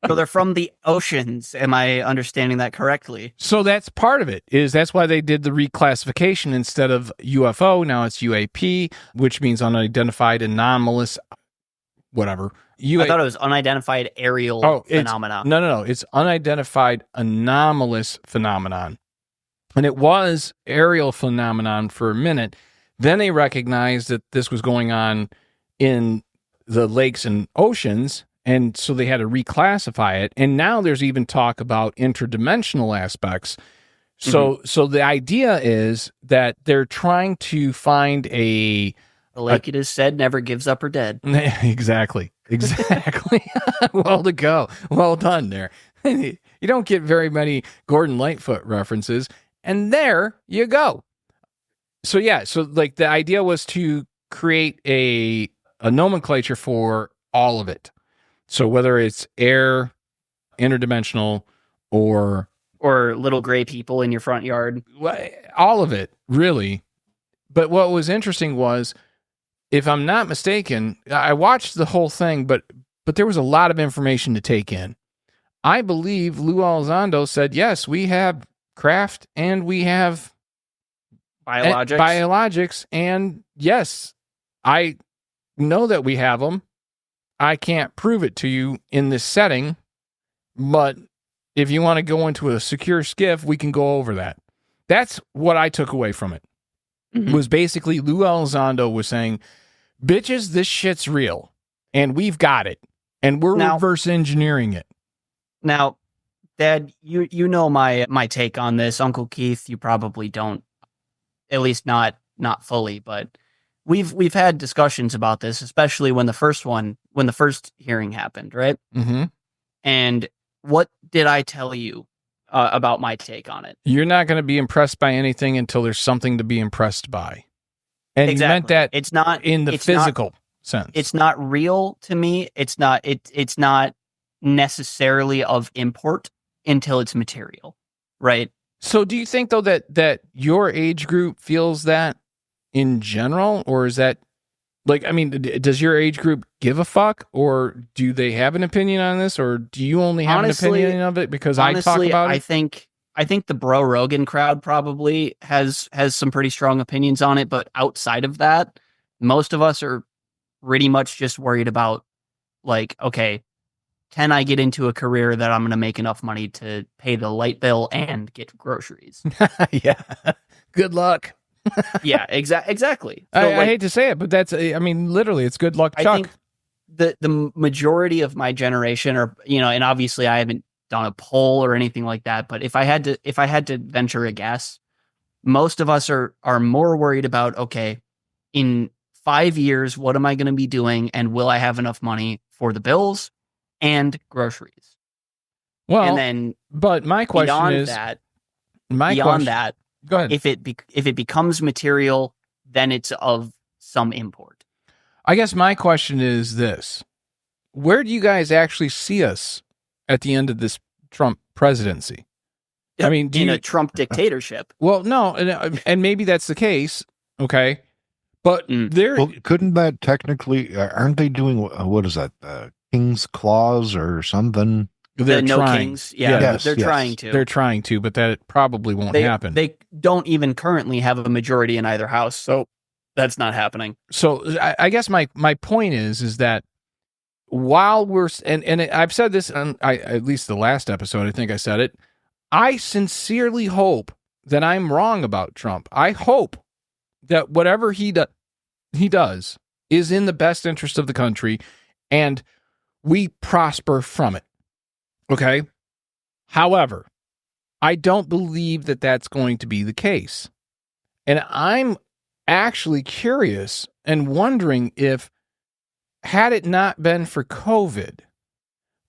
Speaker 3: So they're from the oceans. Am I understanding that correctly?
Speaker 1: So that's part of it. That's why they did the reclassification instead of UFO. Now it's UAP, which means unidentified anomalous, whatever.
Speaker 3: I thought it was unidentified aerial phenomena.
Speaker 1: No. It's unidentified anomalous phenomenon. And it was aerial phenomenon for a minute. Then they recognized that this was going on in the lakes and oceans. And so they had to reclassify it. And now there's even talk about interdimensional aspects. So the idea is that they're trying to find
Speaker 3: like it is said, never gives up or dead.
Speaker 1: Exactly. Well done there. You don't get very many Gordon Lightfoot references. And there you go. So like the idea was to create a nomenclature for all of it. So whether it's air, interdimensional, or
Speaker 3: little gray people in your front yard,
Speaker 1: all of it, really. But what was interesting was, if I'm not mistaken, I watched the whole thing, but there was a lot of information to take in. I believe Lou Elizondo said, yes, we have craft and we have biologics. And yes, I know that we have them. I can't prove it to you in this setting, but if you want to go into a secure skiff, we can go over that. That's what I took away from it. Was basically Lou Elizondo was saying, bitches, this shit's real and we've got it and we're reverse engineering it.
Speaker 3: Now, Dad, you know my take on this. Uncle Keith, you probably don't, at least not fully, but we've had discussions about this, especially when the first hearing happened, right?
Speaker 1: Mm-hmm.
Speaker 3: And what did I tell you about my take on it?
Speaker 1: You're not going to be impressed by anything until there's something to be impressed by. And
Speaker 3: exactly.
Speaker 1: You meant that
Speaker 3: it's not
Speaker 1: in the physical sense.
Speaker 3: It's not real to me. It's not necessarily of import until it's material, right?
Speaker 1: So do you think though that your age group feels that in general, or is that like, I mean, does your age group give a fuck, or do they have an opinion on this, or do you only have an opinion of it because I talk about it?
Speaker 3: I think the Bro Rogan crowd probably has some pretty strong opinions on it, but outside of that, most of us are pretty much just worried about, like, okay, can I get into a career that I'm going to make enough money to pay the light bill and get groceries?
Speaker 1: Yeah. Good luck.
Speaker 3: Yeah, exactly. So,
Speaker 1: I hate to say it, but that's, I mean, literally, it's good luck, Chuck.
Speaker 3: I think the majority of my generation are, and obviously I haven't done a poll or anything like that, but if I had to venture a guess, most of us are more worried about, okay, in 5 years, what am I going to be doing, and will I have enough money for the bills and groceries?
Speaker 1: Well,
Speaker 3: and then,
Speaker 1: but my question is
Speaker 3: that,
Speaker 1: go ahead.
Speaker 3: If it becomes material, then it's of some import.
Speaker 1: I guess my question is this: where do you guys actually see us at the end of this Trump presidency? I mean,
Speaker 3: in a Trump dictatorship?
Speaker 1: Well, no, and maybe that's the case. Okay, but
Speaker 2: couldn't that technically? Aren't they doing what is that? King's Clause or something?
Speaker 1: They're trying.
Speaker 3: Kings. Yeah,
Speaker 2: yes,
Speaker 3: they're trying to.
Speaker 1: They're trying to, but that probably won't happen.
Speaker 3: They don't even currently have a majority in either house, so that's not happening.
Speaker 1: So I guess my point is that while we're and I've said this on at least the last episode, I think I said it. I sincerely hope that I'm wrong about Trump. I hope that whatever he does is in the best interest of the country, and we prosper from it. Okay. However, I don't believe that that's going to be the case. And I'm actually curious and wondering if, had it not been for COVID,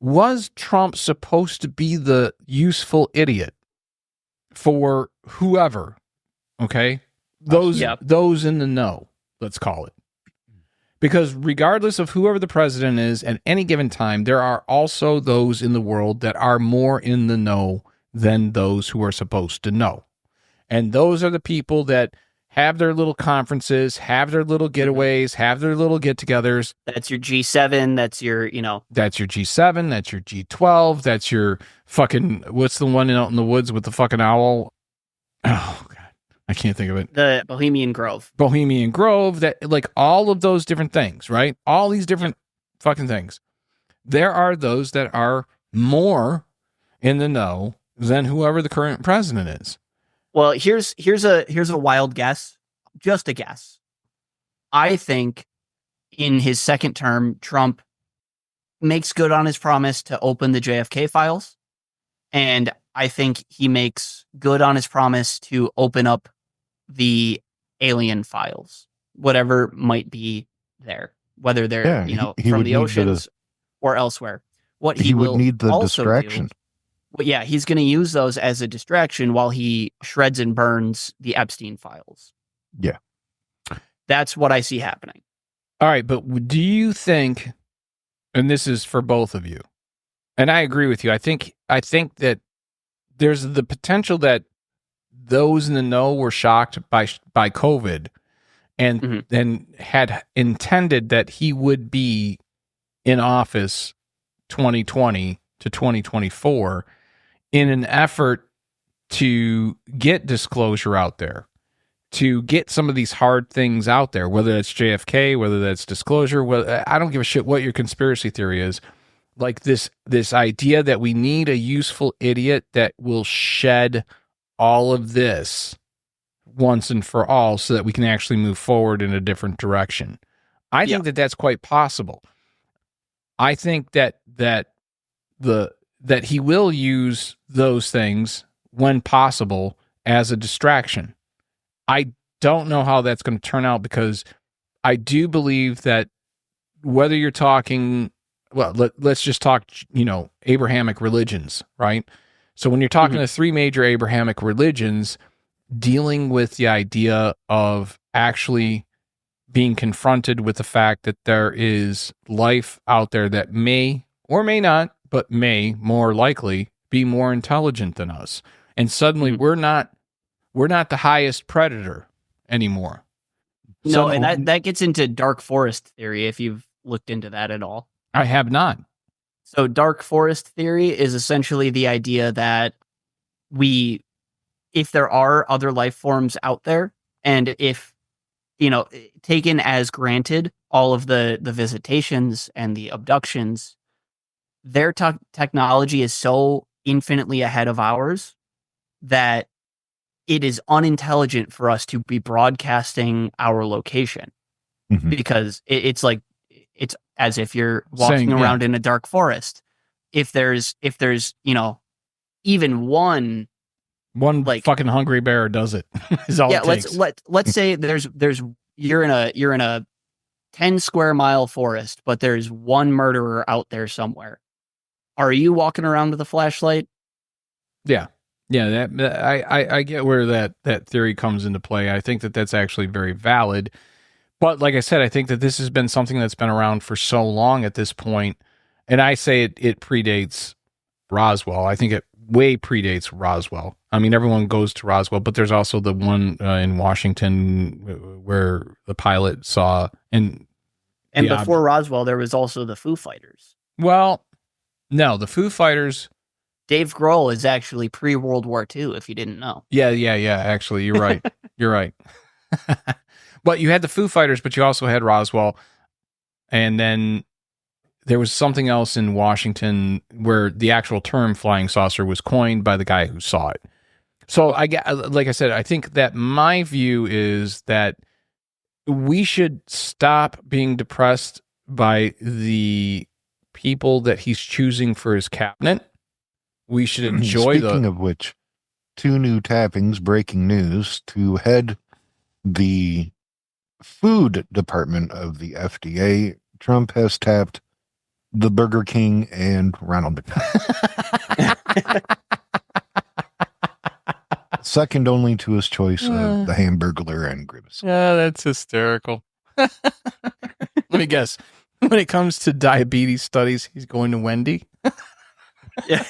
Speaker 1: was Trump supposed to be the useful idiot for whoever? Okay. Those in the know, let's call it. Because regardless of whoever the president is at any given time, there are also those in the world that are more in the know than those who are supposed to know. And those are the people that have their little conferences, have their little getaways, have their little get-togethers.
Speaker 3: That's your G7. That's your,
Speaker 1: That's your G7. That's your G12. That's your fucking, what's the one out in the woods with the fucking owl? Oh, God. I can't think of it.
Speaker 3: The Bohemian Grove.
Speaker 1: Bohemian Grove, that, like, all of those different things, right? All these different fucking things. There are those that are more in the know than whoever the current president is.
Speaker 3: Well, here's a wild guess, just a guess. I think in his second term, Trump makes good on his promise to open the JFK files, and I think he makes good on his promise to open up the alien files, whatever might be there, whether they're
Speaker 2: he
Speaker 3: from
Speaker 2: would
Speaker 3: the
Speaker 2: need
Speaker 3: oceans or elsewhere. What he
Speaker 2: would
Speaker 3: will
Speaker 2: need the
Speaker 3: also
Speaker 2: distraction.
Speaker 3: do, well, yeah, he's going to use those as a distraction while he shreds and burns the Epstein files.
Speaker 2: Yeah.
Speaker 3: That's what I see happening.
Speaker 1: All right, but do you think, and this is for both of you, and I agree with you, I think that there's the potential that those in the know were shocked by COVID and then had intended that he would be in office 2020 to 2024 in an effort to get disclosure out there, to get some of these hard things out there, whether that's JFK, whether that's disclosure. I don't give a shit what your conspiracy theory is. Like this idea that we need a useful idiot that will shed all of this once and for all so that we can actually move forward in a different direction. I think that that's quite possible. I think that he will use those things when possible as a distraction. I don't know how that's going to turn out, because I do believe that whether you're talking, well, let's just talk, Abrahamic religions, right? So when you're talking to three major Abrahamic religions, dealing with the idea of actually being confronted with the fact that there is life out there that may or may not, but may more likely be more intelligent than us. And suddenly we're not the highest predator anymore.
Speaker 3: No, and that gets into dark forest theory, if you've looked into that at all.
Speaker 1: I have not.
Speaker 3: So dark forest theory is essentially the idea that if there are other life forms out there, and if, taken as granted, all of the visitations and the abductions, their technology is so infinitely ahead of ours that it is unintelligent for us to be broadcasting our location, because it's as if you're walking around in a dark forest. If there's even one
Speaker 1: like fucking hungry bear does it. Is all it takes.
Speaker 3: Let's say you're in a 10 square mile forest, but there's one murderer out there somewhere. Are you walking around with a flashlight?
Speaker 1: Yeah. Yeah, I get where that theory comes into play. I think that that's actually very valid. But like I said, I think that this has been something that's been around for so long at this point. And I say it predates Roswell. I think it way predates Roswell. I mean, everyone goes to Roswell, but there's also the one in Washington where the pilot saw. And
Speaker 3: before Roswell, there was also the Foo Fighters.
Speaker 1: Well, no, the Foo Fighters.
Speaker 3: Dave Grohl is actually pre-World War II, if you didn't know.
Speaker 1: Yeah. Actually, you're right. You're right. But you had the Foo Fighters, but you also had Roswell. And then there was something else in Washington where the actual term flying saucer was coined by the guy who saw it. So like I said, I think that my view is that we should stop being depressed by the people that he's choosing for his cabinet. We should enjoy
Speaker 2: Speaking of which, 2 new tappings, breaking news, to head the food department of the FDA. Trump has tapped the Burger King and Ronald McDonald. Second only to his choice of the Hamburglar and Grimace.
Speaker 1: Yeah, that's hysterical. Let me guess. When it comes to diabetes studies, he's going to Wendy.
Speaker 3: Yeah.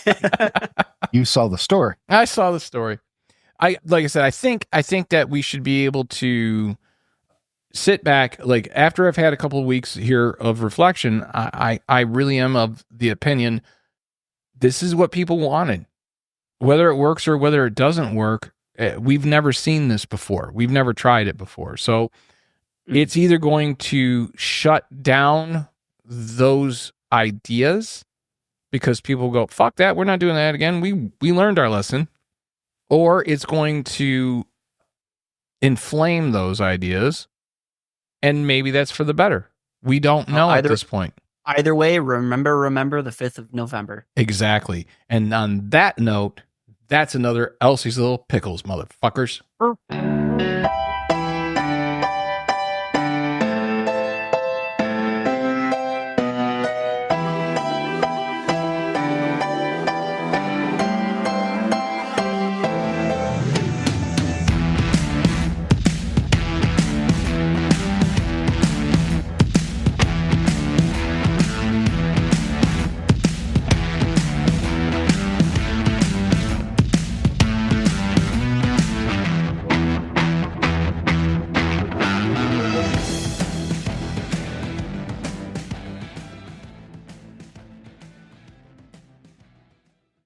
Speaker 2: You saw the story.
Speaker 1: I saw the story. Like I said, I think that we should be able to sit back. Like after I've had a couple of weeks here of reflection, I really am of the opinion this is what people wanted. Whether it works or whether it doesn't work, we've never seen this before. We've never tried it before. So it's either going to shut down those ideas because people go, fuck that, we're not doing that again. We learned our lesson. Or it's going to inflame those ideas, and maybe that's for the better. We don't know at this point.
Speaker 3: Either way, remember the 5th of November.
Speaker 1: Exactly. And on that note, that's another Elsie's Little Pickles, motherfuckers.